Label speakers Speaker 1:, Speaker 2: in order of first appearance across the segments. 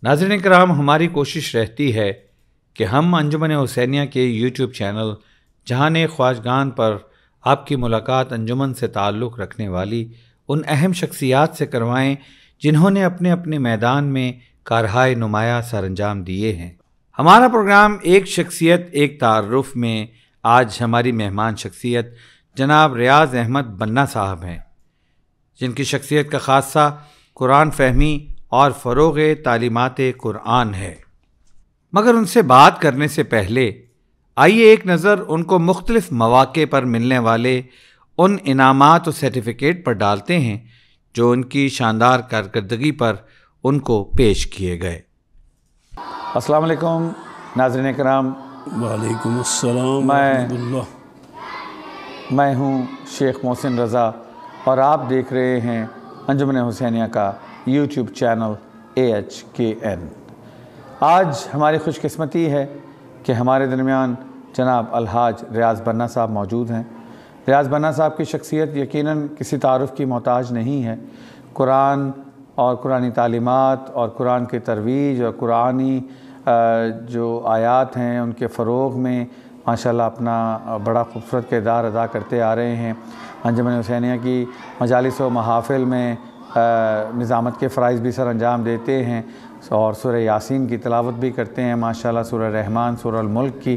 Speaker 1: ناظرین کرام، ہماری کوشش رہتی ہے کہ ہم انجمن حسینیہ کے یوٹیوب چینل جہان خواجگان پر آپ کی ملاقات انجمن سے تعلق رکھنے والی ان اہم شخصیات سے کروائیں جنہوں نے اپنے اپنے میدان میں کارہائے نمایاں سر انجام دیے ہیں۔ ہمارا پروگرام ایک شخصیت ایک تعارف میں آج ہماری مہمان شخصیت جناب ریاض احمد بنہ صاحب ہیں، جن کی شخصیت کا خاصہ قرآن فہمی اور فروغ تعلیمات قرآن ہے۔ مگر ان سے بات کرنے سے پہلے آئیے ایک نظر ان کو مختلف مواقع پر ملنے والے ان انعامات و سرٹیفکیٹ پر ڈالتے ہیں جو ان کی شاندار کارکردگی پر ان کو پیش کیے گئے۔ السلام علیکم ناظرین کرام۔
Speaker 2: وعلیکم السلام ورحمۃ اللہ۔
Speaker 1: میں ہوں شیخ محسن رضا اور آپ دیکھ رہے ہیں انجمن حسینیہ کا یوٹیوب چینل AHKN۔ آج ہماری خوش قسمتی ہے کہ ہمارے درمیان جناب الحاج ریاض بنہ صاحب موجود ہیں۔ ریاض بنہ صاحب کی شخصیت یقیناً کسی تعارف کی محتاج نہیں ہے۔ قرآن اور قرآنی تعلیمات اور قرآن کی ترویج اور قرآنی جو آیات ہیں ان کے فروغ میں ماشاءاللہ اپنا بڑا خوبصورت کردار ادا کرتے آ رہے ہیں۔ انجمن حسینیہ کی مجالس و محافل میں نظامت کے فرائض بھی سر انجام دیتے ہیں اور سورہ یاسین کی تلاوت بھی کرتے ہیں ماشاءاللہ، سورہ رحمان، سورہ الملک کی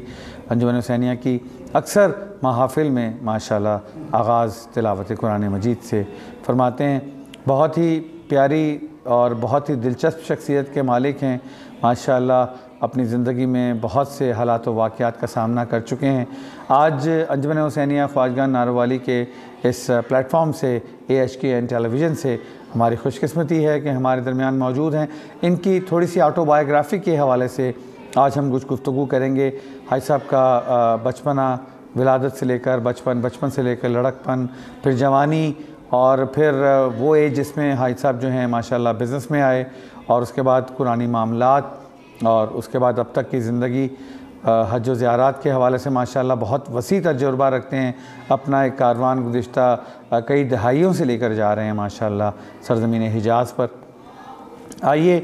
Speaker 1: انجمن حسینیہ کی اکثر محافل میں ماشاءاللہ آغاز تلاوت قرآن مجید سے فرماتے ہیں۔ بہت ہی پیاری اور بہت ہی دلچسپ شخصیت کے مالک ہیں ماشاءاللہ، اپنی زندگی میں بہت سے حالات و واقعات کا سامنا کر چکے ہیں۔ آج انجمن حسینیہ خواجگان ناروالی کے اس پلیٹ فارم سے AHKN ٹیلی ویژن سے ہماری خوش قسمتی ہے کہ ہمارے درمیان موجود ہیں۔ ان کی تھوڑی سی آٹو بایوگرافی کے حوالے سے آج ہم کچھ گفتگو کریں گے۔ حاج صاحب کا بچپنا، ولادت سے لے کر بچپن سے لے کر لڑکپن، پھر جوانی اور پھر وہ ایج جس میں حاج صاحب جو ہیں ماشاءاللہ بزنس میں آئے، اور اس کے بعد قرآنی معاملات، اور اس کے بعد اب تک کی زندگی حج و زیارات کے حوالے سے ماشاءاللہ بہت وسیع تجربہ رکھتے ہیں۔ اپنا ایک کاروان گزشتہ کئی دہائیوں سے لے کر جا رہے ہیں ماشاءاللہ سرزمین حجاز پر۔ آئیے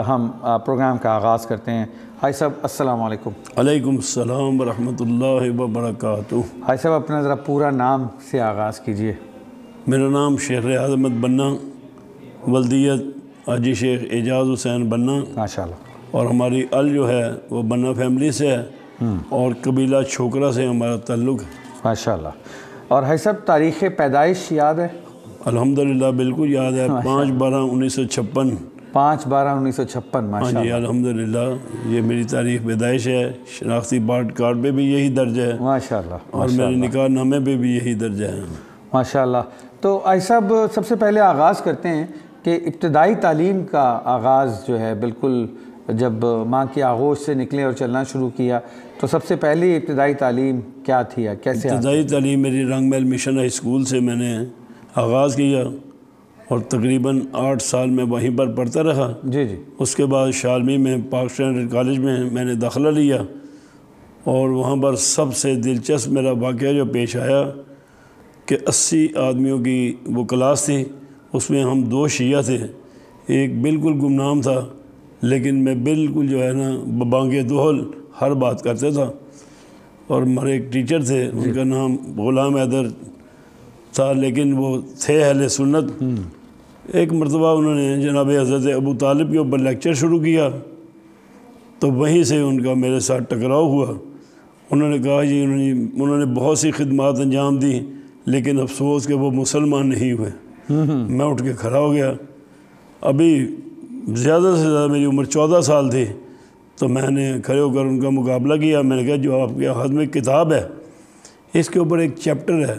Speaker 1: ہم پروگرام کا آغاز کرتے ہیں۔ حاج صاحب السلام علیکم۔
Speaker 2: علیکم السلام ورحمۃ اللہ وبرکاتہ۔
Speaker 1: حاج صاحب اپنا ذرا پورا نام سے آغاز کیجئے۔
Speaker 2: میرا نام شیخ ریاض احمد بنہ، ولدیت حاجی شیخ اعجاز حسین بنہ،
Speaker 1: ماشاءاللہ،
Speaker 2: اور ہماری جو ہے وہ بنہ فیملی سے ہے اور قبیلہ چھوکرا سے ہمارا تعلق ہے
Speaker 1: ماشاءاللہ۔ اور حاج صاحب تاریخ پیدائش یاد ہے؟
Speaker 2: الحمدللہ بالکل یاد ہے، 5/12/1956۔
Speaker 1: 5/12/1956
Speaker 2: ہاں جی
Speaker 1: ماشاءاللہ،
Speaker 2: الحمدللہ، یہ میری تاریخ پیدائش ہے۔ شناختی کارڈ پہ بھی یہی درج ہے
Speaker 1: ماشاءاللہ،
Speaker 2: اور میرے نکاح نامے پہ بھی یہی درج ہے
Speaker 1: ماشاءاللہ۔ تو حاج صاحب سب سے پہلے آغاز کرتے ہیں کہ ابتدائی تعلیم کا آغاز جو ہے بالکل جب ماں کی آغوش سے نکلے اور چلنا شروع کیا تو سب سے پہلی ابتدائی تعلیم کیا تھی؟ کیسے؟
Speaker 2: ابتدائی تعلیم میری رنگ محل مشن ہائی اسکول سے میں نے آغاز کیا اور تقریباً 8 سال میں وہیں پر پڑھتا رہا۔
Speaker 1: جی۔
Speaker 2: اس کے بعد شالمی میں پاک اسٹینڈرڈ کالج میں نے داخلہ لیا اور وہاں پر سب سے دلچسپ میرا واقعہ جو پیش آیا کہ 80 آدمیوں کی وہ کلاس تھی، اس میں ہم 2 شیعہ تھے، ایک بالکل گمنام تھا لیکن میں بالکل جو ہے نا ببانگ دہل ہر بات کرتا تھا، اور ہمارے ایک ٹیچر تھے ان کا نام غلام حیدر تھا لیکن وہ تھے اہل سنت۔ ایک مرتبہ انہوں نے جناب حضرت ابو طالب کے اوپر لیکچر شروع کیا تو وہیں سے ان کا میرے ساتھ ٹکراؤ ہوا۔ انہوں نے کہا جی انہوں نے بہت سی خدمات انجام دی لیکن افسوس کہ وہ مسلمان نہیں ہوئے۔ میں اٹھ کے کھڑا ہو گیا، ابھی زیادہ سے زیادہ میری عمر 14 سال تھی، تو میں نے کھڑے ہو کر ان کا مقابلہ کیا۔ میں نے کہا جو آپ کے ہاتھ میں کتاب ہے اس کے اوپر ایک چیپٹر ہے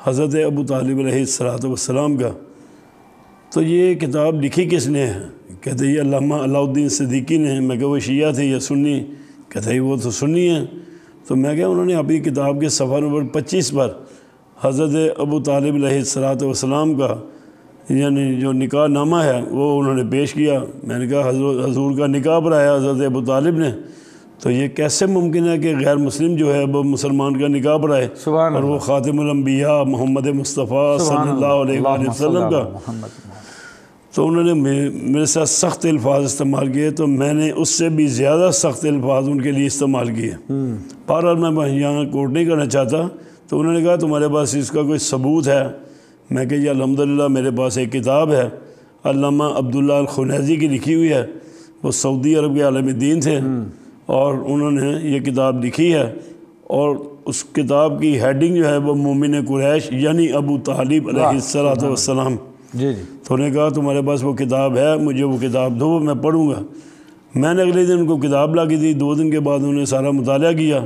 Speaker 2: حضرت ابو طالب علیہ السلام کا، تو یہ کتاب لکھی کس نے ہے؟ کہتے یہ علامہ علاء الدین صدیقی نے۔ میں کہا وہ شیعہ تھے یا سنی؟ کہتے وہ تو سنی ہیں۔ تو میں کہا انہوں نے اپنی کتاب کے صفحہ نمبر 25 پر حضرت ابو طالب علیہ السلام کا یعنی جو نکاح نامہ ہے وہ انہوں نے پیش کیا۔ میں نے کہا حضور کا نکاح پڑھایا حضرت ابو طالب نے، تو یہ کیسے ممکن ہے کہ غیر مسلم جو ہے وہ مسلمان کا نکاح پڑھائے، اور وہ خاتم الانبیاء محمد مصطفیٰ صلی اللہ علیہ وسلم کا۔ تو انہوں نے میرے ساتھ سخت الفاظ استعمال کیے، تو میں نے اس سے بھی زیادہ سخت الفاظ ان کے لیے استعمال کیے۔ بہرحال میں یہاں کوٹ نہیں کرنا چاہتا، تو انہوں نے کہا تمہارے پاس اس کا کوئی ثبوت ہے؟ میں کہ جی الحمدللہ میرے پاس ایک کتاب ہے، علامہ عبداللہ الخنیزی کی لکھی ہوئی ہے، وہ سعودی عرب کے عالم دین تھے، اور انہوں نے یہ کتاب لکھی ہے، اور اس کتاب کی ہیڈنگ جو ہے وہ مومن قریش یعنی ابو طالب علیہ السلام۔
Speaker 1: جی جی۔
Speaker 2: تو انہوں نے کہا تمہارے پاس وہ کتاب ہے، مجھے وہ کتاب دو، میں پڑھوں گا۔ میں نے اگلے دن ان کو کتاب لا کے دی، 2 دن کے بعد انہوں نے سارا مطالعہ کیا،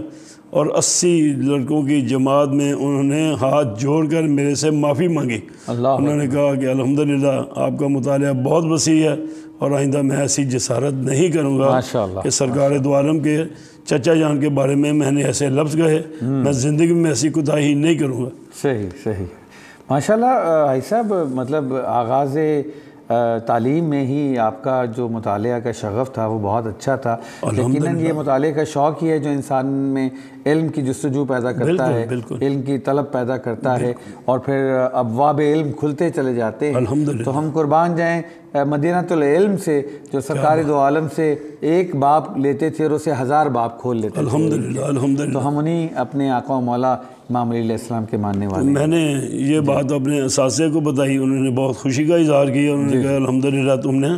Speaker 2: اور 80 لڑکوں کی جماعت میں انہوں نے ہاتھ جوڑ کر میرے سے معافی مانگی۔ انہوں نے کہا کہ الحمدللہ آپ کا مطالعہ بہت وسیع ہے، اور آئندہ میں ایسی جسارت نہیں کروں گا کہ سرکار دو عالم کے چچا جان کے بارے میں نے ایسے لفظ کہے، میں زندگی میں ایسی کوتاہی نہیں کروں گا۔
Speaker 1: صحیح صحیح، ماشاءاللہ حاجی صاحب، مطلب آغاز تعلیم میں ہی آپ کا جو مطالعہ کا شغف تھا وہ بہت اچھا تھا۔ یقیناً یہ مطالعے کا شوق ہی ہے جو انسان میں علم کی جستجو پیدا کرتا ہے، علم کی طلب پیدا کرتا ہے، اور پھر ابواب علم کھلتے چلے جاتے ہیں۔ تو ہم قربان جائیں مدینۃ العلم سے، جو سرکار دو عالم سے ایک باب لیتے تھے اور اسے 1000 باب کھول لیتے تھے۔
Speaker 2: الحمدللہ۔
Speaker 1: تو ہم انہیں اپنے آقا و مولا امام علیہ السلام کے ماننے والے ہیں۔
Speaker 2: میں نے یہ بات اپنے اساتذہ کو بتائی، انہوں نے بہت خوشی کا اظہار کیا، انہوں نے کہا الحمدللہ تم نے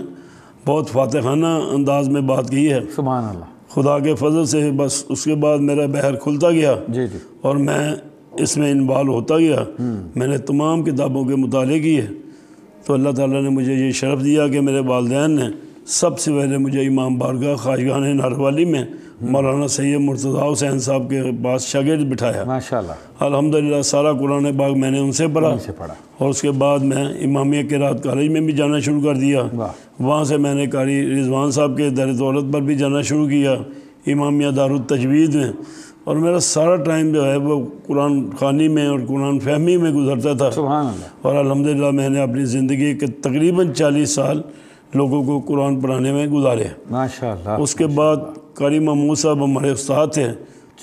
Speaker 2: بہت فاتحانہ انداز میں بات کی ہے۔
Speaker 1: سبحان اللہ۔
Speaker 2: خدا کے فضل سے بس اس کے بعد میرا بحر کھلتا گیا،
Speaker 1: جی جی،
Speaker 2: اور میں اس میں انوالو ہوتا گیا۔ میں نے تمام کتابوں کے مطالعے کیے، تو اللہ تعالیٰ نے مجھے یہ شرف دیا کہ میرے والدین نے سب سے پہلے مجھے امام بارگاہ خواجگاہ ناروالی میں مولانا سید مرتضیٰ حسین صاحب کے پاس شاگرد بٹھایا۔
Speaker 1: ماشاءاللہ۔
Speaker 2: الحمدللہ سارا قرآن پاک میں نے ان سے پڑھا، اور اس کے بعد میں امامیہ قرات کالج میں بھی جانا شروع کر دیا۔ وہاں سے میں نے قاری رضوان صاحب کے در دولت پر بھی جانا شروع کیا، امامیہ دارالتجوید میں، اور میرا سارا ٹائم جو ہے وہ قرآن خوانی میں اور قرآن فہمی میں گزرتا تھا۔
Speaker 1: سبحان اللہ۔
Speaker 2: اور الحمدللہ میں نے اپنی زندگی کے تقریباً 40 سال لوگوں کو قرآن پڑھانے میں گزارے۔
Speaker 1: ماشاءاللہ۔
Speaker 2: اس کے بعد قاری محمود صاحب ہمارے استاد تھے،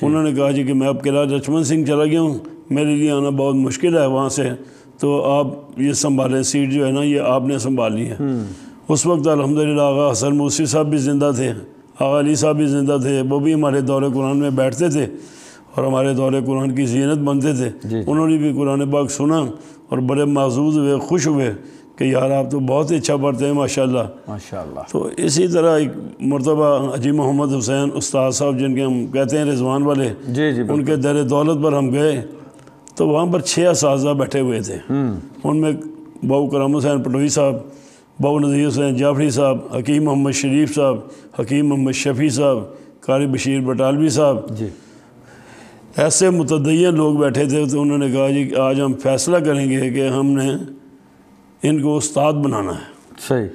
Speaker 2: انہوں نے کہا جی کہ میں اب قلعہ لچمن سنگھ چلا گیا ہوں، میرے لیے آنا بہت مشکل ہے وہاں سے، تو آپ یہ سنبھالیں، سیٹ جو ہے نا یہ آپ نے سنبھالی ہے۔ اس وقت الحمدللہ آغا حسن موسی صاحب بھی زندہ تھے، آغا علی صاحب بھی زندہ تھے، وہ بھی ہمارے دور قرآن میں بیٹھتے تھے اور ہمارے دور قرآن کی زینت بنتے تھے۔ انہوں نے بھی قرآن پاک سنا اور بڑے معزوز ہوئے، خوش ہوئے کہ یار آپ تو بہت ہی اچھا پڑھتے ہیں ماشاءاللہ۔
Speaker 1: ماشاءاللہ۔
Speaker 2: تو اسی طرح ایک مرتبہ حاجی محمد حسین استاد صاحب، جن کے ہم کہتے ہیں رضوان والے، ان کے در دولت پر ہم گئے، تو وہاں پر 6 اساتذہ بیٹھے ہوئے تھے۔ ان میں باؤ کرم حسین پٹوئی صاحب، باؤ نذیر حسین جعفری صاحب، حکیم محمد شریف صاحب، حکیم محمد شفیع صاحب، قاری بشیر بٹالوی صاحب، ایسے متدین لوگ بیٹھے تھے۔ تو انہوں نے کہا جی آج ہم فیصلہ کریں گے کہ ہم نے ان کو استاد بنانا ہے۔
Speaker 1: صحیح۔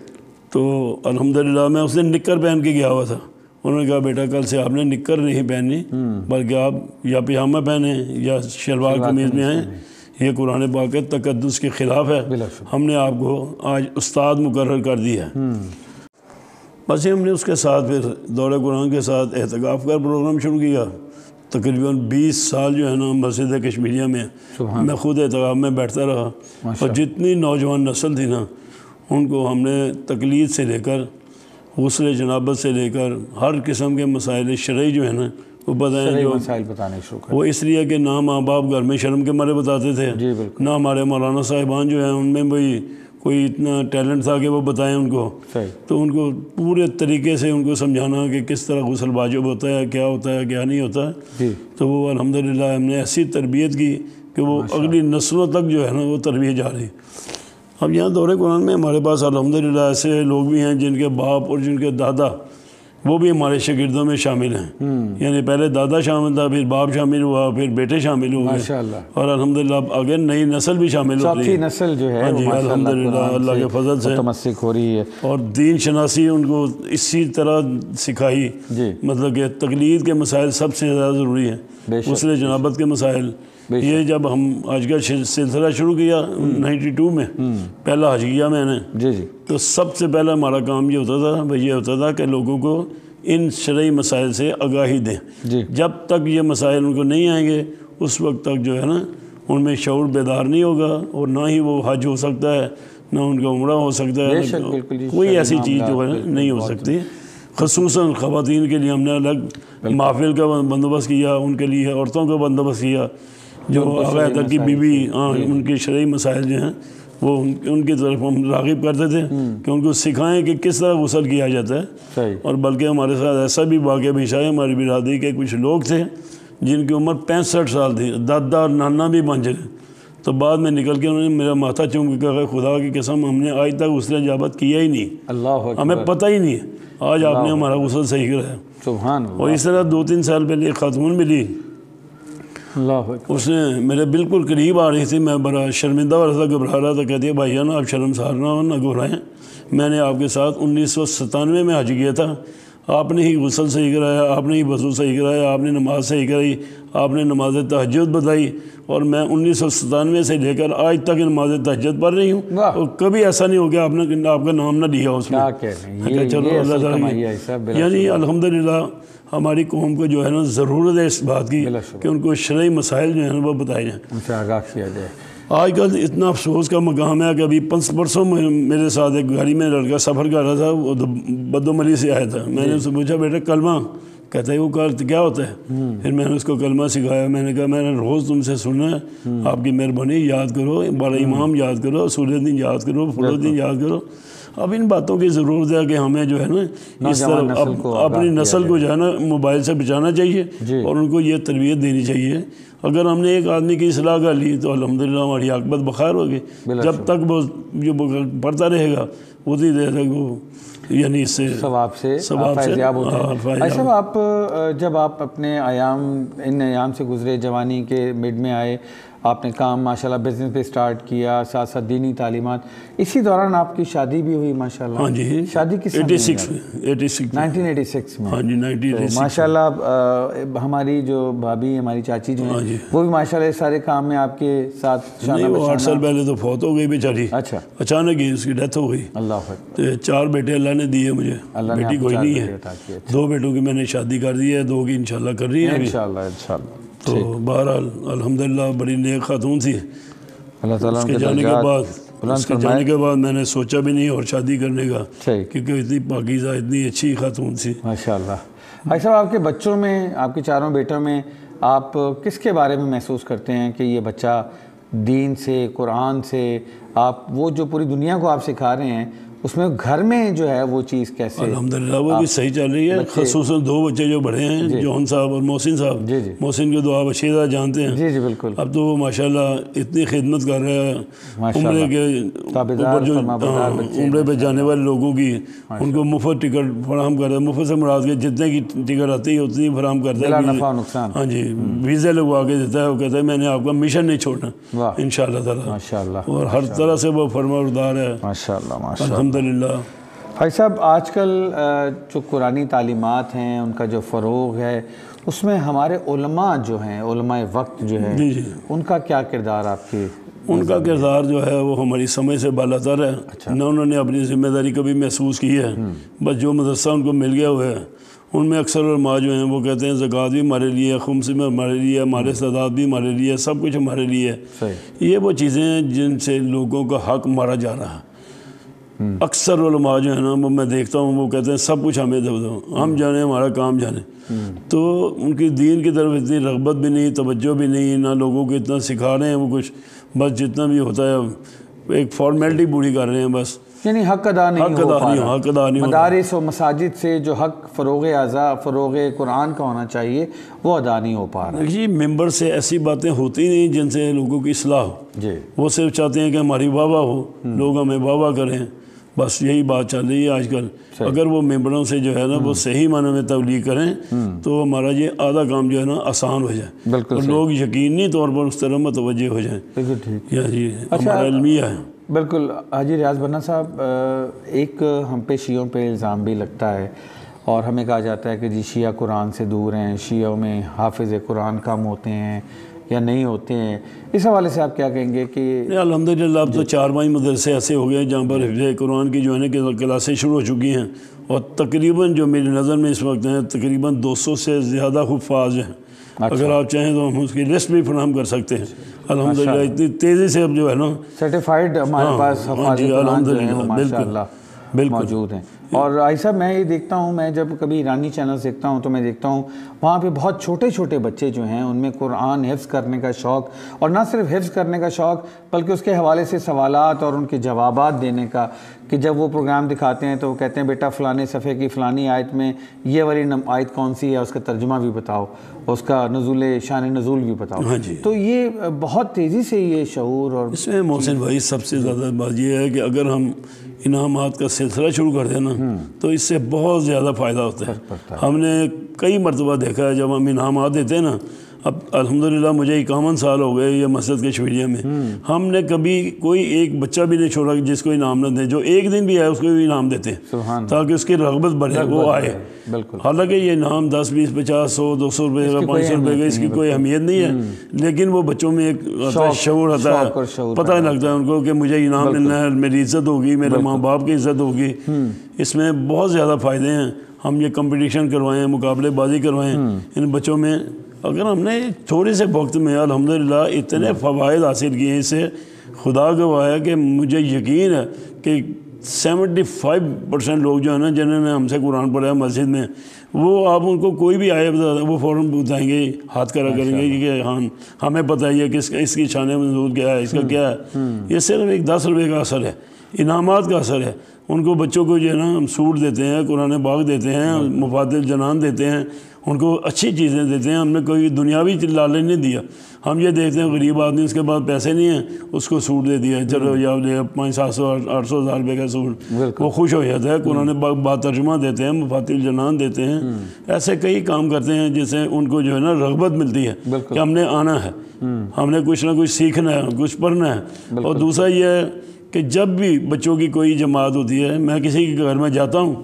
Speaker 2: تو الحمدللہ میں اس دن نکر پہن کے گیا ہوا تھا۔ انہوں نے کہا بیٹا کل سے آپ نے نکر نہیں پہننی، بلکہ آپ یا پجامہ پہنیں یا شلوار قمیض میں آئیں، یہ قرآن پاک کے تقدس کے خلاف ہے، ہم نے آپ کو آج استاد مقرر کر دیا ہے۔ بس ہم نے اس کے ساتھ پھر دور قرآن کے ساتھ اعتکاف کا پروگرام شروع کیا۔ تقریباً 20 سال جو ہے نا مسجد کشمیریہ میں میں خود اعتکاف میں بیٹھتا رہا، اور جتنی نوجوان نسل تھی نا ان کو ہم نے تقلید سے لے کر غسل جنابت سے لے کر ہر قسم کے مسائل شرعی جو ہے نا وہ بتائیں، جو
Speaker 1: مسائل بتانے شروع کر
Speaker 2: وہ اس لیے کہ نہ ماں باپ گھر میں شرم کے مارے بتاتے تھے، نہ ہمارے مولانا صاحبان جو ہیں ان میں بھی کوئی اتنا ٹیلنٹ تھا کہ وہ بتائیں ان کو۔ تو ان کو پورے طریقے سے ان کو سمجھانا کہ کس طرح غسل واجب ہوتا ہے، کیا ہوتا ہے، کیا نہیں ہوتا ہے۔ تو وہ الحمدللہ ہم نے ایسی تربیت کی کہ وہ اگلی نسلوں تک جو ہے نا وہ تربیت جا رہی۔ اب یہاں دور قرآن میں ہمارے پاس الحمدللہ ایسے لوگ بھی ہیں جن کے باپ اور جن کے دادا وہ بھی ہمارے شاگردوں میں شامل ہیں، یعنی پہلے دادا شامل تھا، پھر باپ شامل ہوا، پھر بیٹے شامل ہو گئے، اور الحمدللہ اب آگے نئی نسل بھی شامل ہو رہی ہے۔
Speaker 1: چوتھی نسل جو ہے
Speaker 2: جی الحمدللہ اللہ کے فضل سے
Speaker 1: متمسک ہو رہی ہے،
Speaker 2: اور دین شناسی ان کو اسی طرح سکھائی، مطلب کہ تقلید کے مسائل سب سے زیادہ ضروری ہیں، غسل جنابت کے مسائل۔ یہ جب ہم حج کا سلسلہ شروع کیا 92 میں، پہلا حج کیا میں نے، تو سب سے پہلا ہمارا کام یہ ہوتا تھا، وہ یہ ہوتا تھا کہ لوگوں کو ان شرعی مسائل سے آگاہی دیں۔ جب تک یہ مسائل ان کو نہیں آئیں گے اس وقت تک جو ہے نا ان میں شعور بیدار نہیں ہوگا، اور نہ ہی وہ حج ہو سکتا ہے، نہ ان کا عمرہ ہو سکتا
Speaker 1: بے
Speaker 2: ہے،
Speaker 1: شک، بالکل،
Speaker 2: کوئی ایسی چیز جو ہے نہیں ہو سکتی۔ خصوصاً خواتین کے لیے ہم نے الگ محافل کا بندوبست کیا، ان کے لیے عورتوں کا بندوبست کیا، جو آغا حیدر کی بیوی، ان کے شرعی مسائل جو ہیں وہ ان کی طرف ہم راغب کرتے تھے کہ ان کو سکھائیں کہ کس طرح غسل کیا جاتا ہے۔ اور بلکہ ہمارے ساتھ ایسا بھی واقعہ پیش آیا، ہماری برادری کے کچھ لوگ تھے جن کی عمر 65 سال تھی، دادا اور نانا بھی بن گئے، تو بعد میں نکل کے انہوں نے میرا ماتھا چوم کے کہا خدا کی قسم ہم نے آج تک غسل جنابت کیا ہی نہیں،
Speaker 1: اللہ اکبر،
Speaker 2: ہمیں پتہ ہی نہیں ہے، آج آپ نے ہمارا غسل صحیح کرایا۔
Speaker 1: سبحان اللہ،
Speaker 2: اور اس طرح 2-3 سال پہلے ایک خاتون ملی،
Speaker 1: اللہ اکبر،
Speaker 2: اس نے میرے بالکل قریب آ رہی تھی، میں بڑا شرمندہ ہو رہا تھا، گھبرا رہا تھا، کہتی ہے بھائی جان آپ شرمسار نہ ہو، نہ گھبرائیں، میں نے آپ کے ساتھ 1997 میں حج کیا تھا، آپ نے ہی غسل صحیح کرایا، آپ نے ہی وضو صحیح کرایا، آپ نے نماز صحیح کرائی، آپ نے نماز تہجد بتائی، اور میں 1997 سے لے کر آج تک نماز تہجد پڑھ رہی ہوں، اور کبھی ایسا نہیں ہو گیا آپ کا نام نہ لیا اس میں۔ چلو اللہ تعالیٰ، یعنی الحمدللہ ہماری قوم کو جو ہے نا ضرورت ہے اس بات کی کہ ان کو شرعی مسائل جو ہیں نا وہ بتائے جائیں،
Speaker 1: ان سے آگاہ کیا جائے۔
Speaker 2: آج کل اتنا افسوس کا مقام ہے کہ ابھی پرسوں میرے ساتھ ایک گاڑی میں لڑکا سفر کر رہا تھا، وہ بدعملی سے آیا تھا، میں نے اس سے پوچھا بیٹا کلمہ، کہتا ہے وہ کیا ہوتا ہے؟ پھر میں نے اس کو کلمہ سکھایا، میں نے کہا میں نے روز تم سے سننا ہے، آپ کی مہربانی یاد کرو، بڑا امام یاد کرو، سورج دن یاد کرو، فلو دن یاد کرو۔ اب ان باتوں کی ضرورت ہے کہ ہمیں جو ہے نا اس طرح اپنی نسل کو جو ہے نا موبائل سے بچانا چاہیے، اور ان کو یہ تربیت دینی چاہیے۔ اگر ہم نے ایک آدمی کی اصلاح کر لی تو الحمدللہ ہماری عاقبت بخیر ہوگی، جب تک وہ جو پڑھتا رہے گا اتنی دیر تک وہ یعنی اس سے
Speaker 1: ثواب سے فیضیاب ہوتے ہیں۔ ایسا آپ جب آپ اپنے ان ایام سے گزرے، جوانی کے مڈ میں آئے، آپ نے کام ماشاءاللہ بزنس پہ سٹارٹ کیا، ساتھ ساتھ دینی تعلیمات، اسی دوران آپ کی شادی بھی ہوئی ماشاءاللہ؟
Speaker 2: ہاں جی،
Speaker 1: شادی کس 1986 میں؟
Speaker 2: ہاں جی 1986
Speaker 1: ماشاءاللہ ہماری جو بھابھی، ہماری چاچی جو ہیں وہ بھی ماشاءاللہ اس سارے کام میں آپ کے ساتھ
Speaker 2: نہیں، وہ 8 سال پہلے تو فوت ہو گئی بیچاری،
Speaker 1: اچھا،
Speaker 2: اچانک ہی اس کی ڈیتھ ہو گئی۔
Speaker 1: اللہ اکبر،
Speaker 2: 4 بیٹے اللہ نے دیے مجھے، بیٹی کوئی نہیں ہے، 2 بیٹوں کی میں نے شادی کر دی ہے، 2 کی انشاءاللہ کر رہی ہے
Speaker 1: انشاءاللہ۔
Speaker 2: تو بہرحال الحمدللہ بڑی نیک خاتون تھی،
Speaker 1: اللہ تعالیٰ
Speaker 2: اس کے جانے کے بعد میں نے سوچا بھی نہیں اور شادی کرنے کا، کیونکہ اتنی پاکیزہ اتنی اچھی خاتون تھی
Speaker 1: ماشاءاللہ۔ بھائی صاحب، آپ کے بچوں میں، آپ کے 4 بیٹوں میں آپ کس کے بارے میں محسوس کرتے ہیں کہ یہ بچہ دین سے، قرآن سے، آپ وہ جو پوری دنیا کو آپ سکھا رہے ہیں، اس میں گھر میں جو ہے وہ چیز کیسے؟
Speaker 2: الحمدللہ وہ بھی صحیح چل رہی ہے، خصوصاً 2 بچے جو بڑے ہیں، جون صاحب اور محسن صاحب، محسن کی تو آپ اچھی طرح جانتے ہیں،
Speaker 1: جی بالکل،
Speaker 2: اب تو وہ ماشاءاللہ اتنی خدمت کر رہے ہیں، عمرے کے اوپر جو عمرے پہ جانے والے لوگوں کی ان کو مفت ٹکٹ فراہم کرتا ہے، مفت سے مراد کے جتنے کی ٹکٹ آتی ہے اتنی فراہم کرتا ہے،
Speaker 1: بلا نفع نقصان،
Speaker 2: ہاں جی، ویزے لگوا کے دیتا ہے، وہ کہتا ہے میں نے آپ کا مشن نہیں چھوڑنا انشاءاللہ تعالیٰ،
Speaker 1: ماشاءاللہ، اور
Speaker 2: ہر طرح سے وہ فرمانبردار ہے
Speaker 1: ماشاءاللہ
Speaker 2: الحمدللہ۔
Speaker 1: بھائی صاحب، آج کل جو قرآنی تعلیمات ہیں ان کا جو فروغ ہے، اس میں ہمارے علماء جو ہیں، علماء وقت جو ہے، ان کا کیا کردار آپ کی؟
Speaker 2: ان کا کردار جو ہے وہ ہماری سمجھ سے بالاتر ہے، نہ انہوں نے اپنی ذمہ داری کبھی محسوس کی ہے، بس جو مدرسہ ان کو مل گیا ہوا ہے، ان میں اکثر علماء جو ہیں وہ کہتے ہیں زکوٰۃ بھی ہمارے لیے، خمس بھی ہمارے لیے، ہمارے سادات بھی ہمارے لیے، سب کچھ ہمارے لیے ہے۔ یہ وہ چیزیں ہیں جن سے لوگوں کا حق مارا جا رہا ہے۔ اکثر علماء جو ہے نا وہ میں دیکھتا ہوں وہ کہتے ہیں سب کچھ ہمیں دو، ہم جانیں ہمارا کام جانیں، تو ان کی دین کی طرف اتنی رغبت بھی نہیں، توجہ بھی نہیں، نہ لوگوں کو اتنا سکھا رہے ہیں وہ کچھ، بس جتنا بھی ہوتا ہے ایک فارمیلٹی پوری کر رہے ہیں بس،
Speaker 1: یعنی حق ادا نہیں ہو پا رہا۔
Speaker 2: حق ادا نہیں،
Speaker 1: مدارس و مساجد سے جو حق فروغ قرآن کا ہونا چاہیے وہ ادا نہیں ہو پا رہا۔
Speaker 2: جی ممبر سے ایسی باتیں ہوتی نہیں جن سے لوگوں کی اصلاح ہو، وہ صرف چاہتے ہیں کہ ہماری واہ واہ ہو، لوگ ہمیں واہ واہ کریں، بس یہی بات چل رہی ہے آج کل۔ اگر وہ ممبروں سے جو ہے نا وہ صحیح معنی میں تبلیغ کریں تو ہمارا یہ آدھا کام جو ہے نا آسان ہو جائے، اور لوگ یقینی طور پر اس طرح متوجہ ہو جائیں۔ جی ہمارا المیہ ہے۔
Speaker 1: بالکل حاجی ریاض بنا صاحب، ایک ہم پہ شیعوں پہ الزام بھی لگتا ہے اور ہمیں کہا جاتا ہے کہ جی شیعہ قرآن سے دور ہیں، شیعوں میں حافظ قرآن کم ہوتے ہیں یا نہیں ہوتے ہیں، اس حوالے سے آپ کیا کہیں گے؟ کہ
Speaker 2: الحمدللہ اب تو 4 مدرسے ایسے ہو گئے ہیں جہاں پر حفظ قرآن کی جو ہے نا کلاسیں شروع ہو چکی ہیں، اور تقریباً جو میری نظر میں اس وقت ہیں تقریباً 200 سے زیادہ حفاظ ہیں اگر آپ چاہیں تو ہم اس کی لسٹ بھی فراہم کر سکتے ہیں. الحمدللہ اتنی تیزی سے اب جو ہے نا
Speaker 1: سرٹیفائڈ ہمارے پاس حفاظ قرآن جو ہیں وہ ماشاء اللہ موجود ہیں. اور آئی صاحب میں یہ دیکھتا ہوں، میں جب کبھی ایرانی چینلز دیکھتا ہوں تو میں دیکھتا ہوں وہاں پہ بہت چھوٹے چھوٹے بچے جو ہیں ان میں قرآن حفظ کرنے کا شوق، اور نہ صرف حفظ کرنے کا شوق بلکہ اس کے حوالے سے سوالات اور ان کے جوابات دینے کا، کہ جب وہ پروگرام دکھاتے ہیں تو وہ کہتے ہیں بیٹا فلانے صفحے کی فلانی آیت میں یہ والی آیت کون سی ہے، اس کا ترجمہ بھی بتاؤ، اس کا نزول شان نزول بھی بتاؤ. تو یہ بہت تیزی سے یہ شعور، اور
Speaker 2: اس میں محسن بھائی سب سے زیادہ بات یہ ہے کہ اگر ہم انعامات کا سلسلہ شروع کر دیں نا تو اس سے بہت زیادہ فائدہ ہوتا ہے. ہم نے کئی مرتبہ دیکھا ہے جب ہم انعامات دیتے ہیں نا، اب الحمدللہ مجھے 51 سال ہو گئے یہ مسجد کے شویلیہ میں، ہم نے کبھی کوئی ایک بچہ بھی نہیں چھوڑا جس کو انعام نہ دیں. جو ایک دن بھی آئے اس کو بھی انعام دیتے ہیں تاکہ اس کی رغبت بڑھے، وہ آئے. حالانکہ یہ انعام 10 20 50 100 200 روپے کا 500 روپے کا اس کی کوئی اہمیت نہیں ہے، لیکن وہ بچوں میں ایک شعور آتا ہے، پتہ لگتا ہے ان کو کہ مجھے انعام ملنا ہے، میری عزت ہوگی، میرے ماں باپ کی عزت ہوگی. اس میں بہت زیادہ فائدے ہیں. ہم یہ کمپٹیشن کروائیں، مقابلے بازی کروائیں ان بچوں میں. اگر ہم نے تھوڑے سے وقت میں الحمدللہ اتنے فوائد حاصل کیے اس سے، خدا گواہ ہے کہ مجھے یقین ہے کہ 75% لوگ جو ہیں نا جنہوں نے ہم سے قرآن پڑھا ہے مسجد میں، وہ آپ ان کو کوئی بھی آئے وہ فوراً بتائیں گے، ہاتھ کرا کریں گے کہ ہاں ہمیں پتہ ہے کہ اس کی شان نزول کیا ہے، اس کا کیا ہے. یہ صرف ایک 10 روپے کا اثر ہے، انعامات کا اثر ہے. ان کو بچوں کو جو ہے نا ہم سوٹ دیتے ہیں، قرآن باغ دیتے ہیں، مفادل جنان دیتے ہیں، ان کو اچھی چیزیں دیتے ہیں. ہم نے کوئی دنیاوی لالچ نہیں دیا. ہم یہ دیکھتے ہیں غریب آدمی اس کے پاس پیسے نہیں ہیں، اس کو سوٹ دے دیا، چلو یا 500 700 800 ہزار روپے کا سوٹ، وہ خوش ہو جاتا ہے. قرآن با ترجمہ دیتے ہیں، مفاتل جنان دیتے ہیں. ایسے کئی کام کرتے ہیں جس سے ان کو جو ہے نا رغبت ملتی ہے کہ ہم نے آنا ہے، ہم نے کچھ نہ کچھ سیکھنا ہے، کچھ پڑھنا ہے. اور دوسرا یہ ہے کہ جب بھی بچوں کی کوئی جماعت ہوتی ہے، میں کسی کے گھر میں جاتا ہوں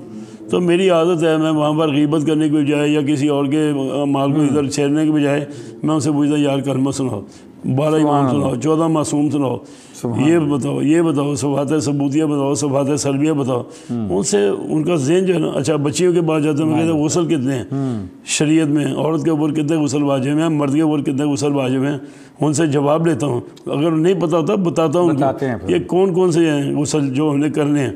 Speaker 2: تو میری عادت ہے میں وہاں پر غیبت کرنے کے بجائے یا کسی اور کے مال کو ادھر چھیڑنے کے بجائے میں ان سے پوچھتا یار کلمہ سناؤ، 12 امام سناؤ، 14 معصوم سناؤ، یہ بتاؤ صفات ثبوتیہ بتاؤ، صفات سلبیہ بتاؤ. ان سے ان کا ذہن جو ہے نا، اچھا بچیوں کے بعد جاتے ہیں، میں کہتا ہوں غسل کتنے ہیں شریعت میں، عورت کے اوپر کتنے غسل واجب ہیں، مرد کے اوپر کتنے غسل واجب ہیں. ان سے جواب لیتا ہوں، اگر نہیں پتہ ہوتا بتاتا ہوں یہ کون سے ہیں غسل جو ہم نے کرنے ہیں.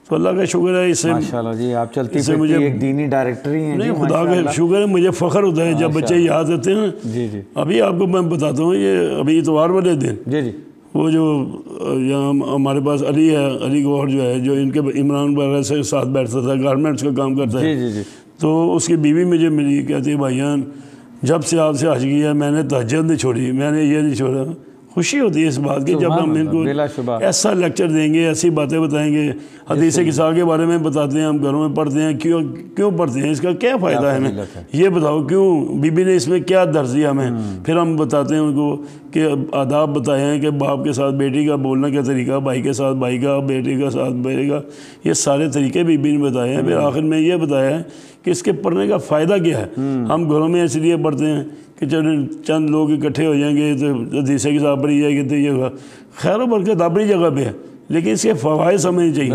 Speaker 2: تو اللہ کا شکر ہے اس سے
Speaker 1: ماشاءاللہ جی آپ چلتی پھرتی ایک دینی ڈائریکٹر ہی ہیں.
Speaker 2: نہیں خدا کا شکر ہے، مجھے فخر ہوتا ہے جب بچے یاد رہتے ہیں.
Speaker 1: جی
Speaker 2: ابھی آپ کو میں بتاتا ہوں، یہ ابھی اتوار والے دن وہ جو یہاں ہمارے پاس علی ہے، علی گوہر جو ہے، جو ان کے عمران وغیرہ سے ساتھ بیٹھتا تھا، گارمنٹس کا کام کرتا ہے. تو اس کی بیوی مجھے ملی، کہتی ہے بھائیان جب سے آپ سے حج کیا میں نے تہجد نہیں چھوڑی، میں نے یہ نہیں چھوڑا. خوشی ہوتی ہے اس بات کی جب ہم ان کو ایسا لیکچر دیں گے، ایسی باتیں بتائیں گے. حدیث قصہ کے بارے میں بتاتے ہیں، ہم گھروں میں پڑھتے ہیں. کیوں پڑھتے ہیں؟ اس کا کیا فائدہ ہے ہمیں؟ یہ بتاؤ کیوں بی بی نے اس میں کیا درس دیا ہمیں. پھر ہم بتاتے ہیں ان کو کہ آداب بتائے ہیں کہ باپ کے ساتھ بیٹی کا بولنے کا طریقہ، بھائی کے ساتھ بھائی کا، بیٹی کے ساتھ بیٹے کا، یہ سارے طریقے بی بی نے بتائے ہیں. پھر آخر میں یہ بتایا ہے کہ اس کے پڑھنے کا فائدہ کیا ہے. ہم گھروں میں اس لیے پڑھتے ہیں کہ چند لوگ اکٹھے ہو جائیں گے تو حدیث کی کتاب پڑھی جائے گی تو یہ خیر و برکت اپنی جگہ پہ ہے، لیکن اس کے فوائد سمجھنے چاہیے.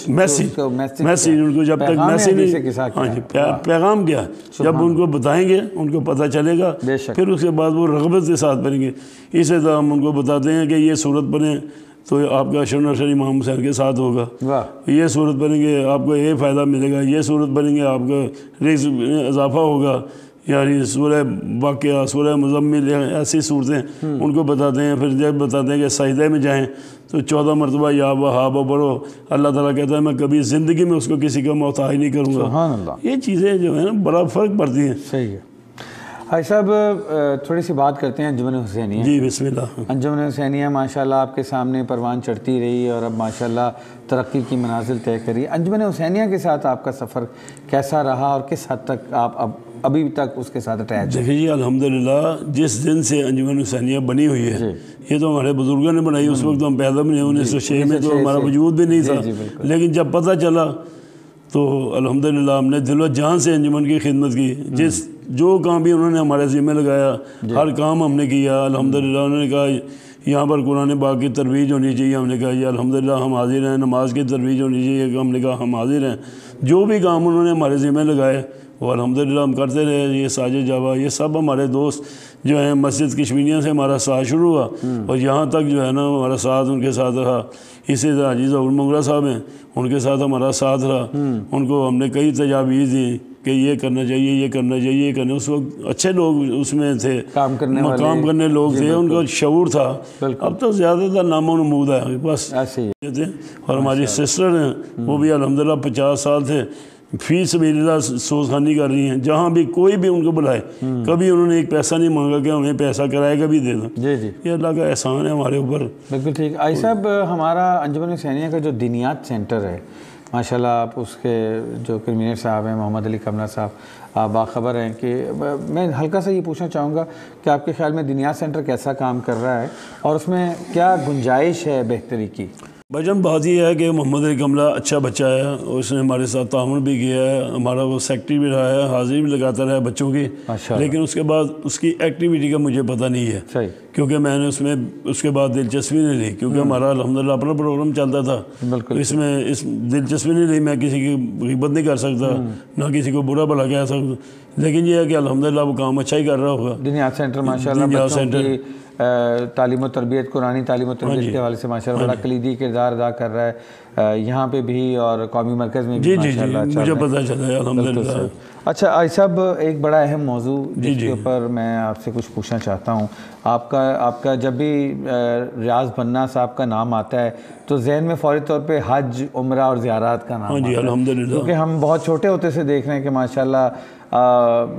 Speaker 2: میسیج ان کو جب تک میسیج نہیں، ہاں جی پیغام کیا جب ان کو بتائیں گے ان کو پتہ چلے گا، پھر اس کے بعد وہ رغبت کے ساتھ پڑھیں گے. اسی طرح ہم ان کو بتاتے ہیں کہ یہ صورت پڑھیں تو آپ کا حشر و نشر امام حسین کے ساتھ ہوگا، یہ صورت پڑھیں گے آپ کو یہ فائدہ ملے گا، یہ صورت پڑھیں گے آپ کا رزق اضافہ ہوگا. یعنی سورہ واقعہ، سورہ مزمل، ایسی صورتیں ان کو بتاتے ہیں. پھر جب بتاتے ہیں کہ سجدے میں جائیں تو 14 مرتبہ یا وہاب پڑھو. اللہ تعالیٰ کہتا ہے میں کبھی زندگی میں اس کو کسی کا محتاج نہیں کروں گا.
Speaker 1: سبحان اللہ.
Speaker 2: یہ چیزیں جو ہیں نا بڑا فرق پڑتی ہیں.
Speaker 1: صحیح ہے. حاج صاحب تھوڑی سی بات کرتے ہیں انجمن حسینیہ.
Speaker 2: جی بسم اللہ.
Speaker 1: انجمن حسینیہ ماشاءاللہ آپ کے سامنے پروان چڑھتی رہی اور اب ماشاءاللہ ترقی کی منازل طے کری. انجمن حسینیہ کے ساتھ آپ کا سفر کیسا رہا اور کس حد تک آپ ابھی تک اس کے ساتھ اٹیچ ہیں؟
Speaker 2: دیکھیے جی الحمدللہ جس دن سے انجمن حسینیہ بنی ہوئی ہے، یہ تو ہمارے بزرگوں نے بنائی. اس وقت ہم پیدا بھی نہیں، 1906 میں تو ہمارا وجود بھی نہیں تھا. لیکن جب پتہ چلا تو الحمدللہ ہم نے دل و جان سے انجمن کی خدمت کی. جو کام بھی انہوں نے ہمارے ذمہ لگایا ہر کام ہم نے کیا. الحمدللہ انہوں نے کہا یہاں پر قرآن پاک کی ترویج ہونی چاہیے، ہم نے کہا یہ الحمدللہ ہم حاضر ہیں. نماز کی ترویج ہونی چاہیے، ہم نے کہا ہم حاضر ہیں. جو بھی کام انہوں نے ہمارے ذمہ لگائے وہ الحمدللہ ہم کرتے رہے. یہ ساجد جاوا یہ سب ہمارے دوست جو ہیں مسجد کشمینیہ سے ہمارا ساتھ شروع ہوا اور یہاں تک جو ہے نا ہمارا ساتھ ان کے ساتھ رہا. اسی طرح حاجی ظہور منگرا صاحب ہیں, ان کے ساتھ ہمارا ساتھ رہا. ان کو ہم نے کئی تجاویز دی کہ یہ کرنا چاہیے, یہ کرنا چاہیے, یہ کرنا. اس وقت اچھے لوگ اس میں تھے,
Speaker 1: کام کرنے
Speaker 2: لوگ تھے, ان کا شعور تھا. اب تو زیادہ تر نام و نمود ہے بس. اور ہماری سسٹر ہیں وہ بھی الحمدللہ 50 سال تھے فی سبیل اللہ سوز خانی کر رہی ہیں. جہاں بھی کوئی بھی ان کو بلائے, کبھی انہوں نے ایک پیسہ نہیں مانگا کہ ہمیں پیسہ کرائے گا بھی دے دو. یہ اللہ کا احسان ہے ہمارے اوپر.
Speaker 1: بالکل ٹھیک. آئی صاحب ہمارا انجمن حسینیہ کا جو دینیات سینٹر ہے ماشاءاللہ, آپ اس کے جو کنوینر صاحب ہیں محمد علی کمرہ صاحب, آپ باخبر ہیں کہ میں ہلکا سا یہ پوچھنا چاہوں گا کہ آپ کے خیال میں دینیات سینٹر کیسا کام کر رہا ہے اور اس میں کیا گنجائش ہے بہتری کی؟
Speaker 2: بھجن بات یہ ہے کہ محمد علی کمرہ اچھا بچہ ہے, اور اس نے ہمارے ساتھ تعاون بھی کیا ہے, ہمارا وہ سیکٹری بھی رہا ہے, حاضری بھی لگاتا رہا ہے بچوں کی. لیکن اس کے بعد اس کی ایکٹیویٹی کا مجھے پتہ نہیں ہے, کیونکہ میں نے اس کے بعد دلچسپی نہیں لی, کیونکہ ہمارا الحمدللہ اپنا پروگرام چلتا تھا. اس میں دلچسپی نہیں لی. میں کسی کی غیبت نہیں کر سکتا, نہ کسی کو برا بھلا کہہ سکتا, لیکن یہ ہے کہ الحمدللہ وہ کام اچھا ہی کر رہا ہوگا.
Speaker 1: دینیات سینٹر ماشاءاللہ بچوں کی تعلیم و تربیت, قرآنی تعلیم و تربیت کے حوالے سے ماشاءاللہ بڑا کلیدی کردار ادا کر رہا ہے یہاں پہ بھی اور قومی مرکز میں بھی ماشاءاللہ.
Speaker 2: مجھے پتہ چلا ہے الحمدللہ.
Speaker 1: اچھا آئی صاحب ایک بڑا اہم موضوع جس کے اوپر میں آپ سے کچھ پوچھنا چاہتا ہوں. آپ کا جب بھی ریاض بننا صاحب کا نام آتا ہے تو ذہن میں فوری طور پہ حج, عمرہ اور زیارات کا نام آتا ہے, کیونکہ ہم بہت چھوٹے ہوتے سے دیکھ رہے ہیں کہ ماشاءاللہ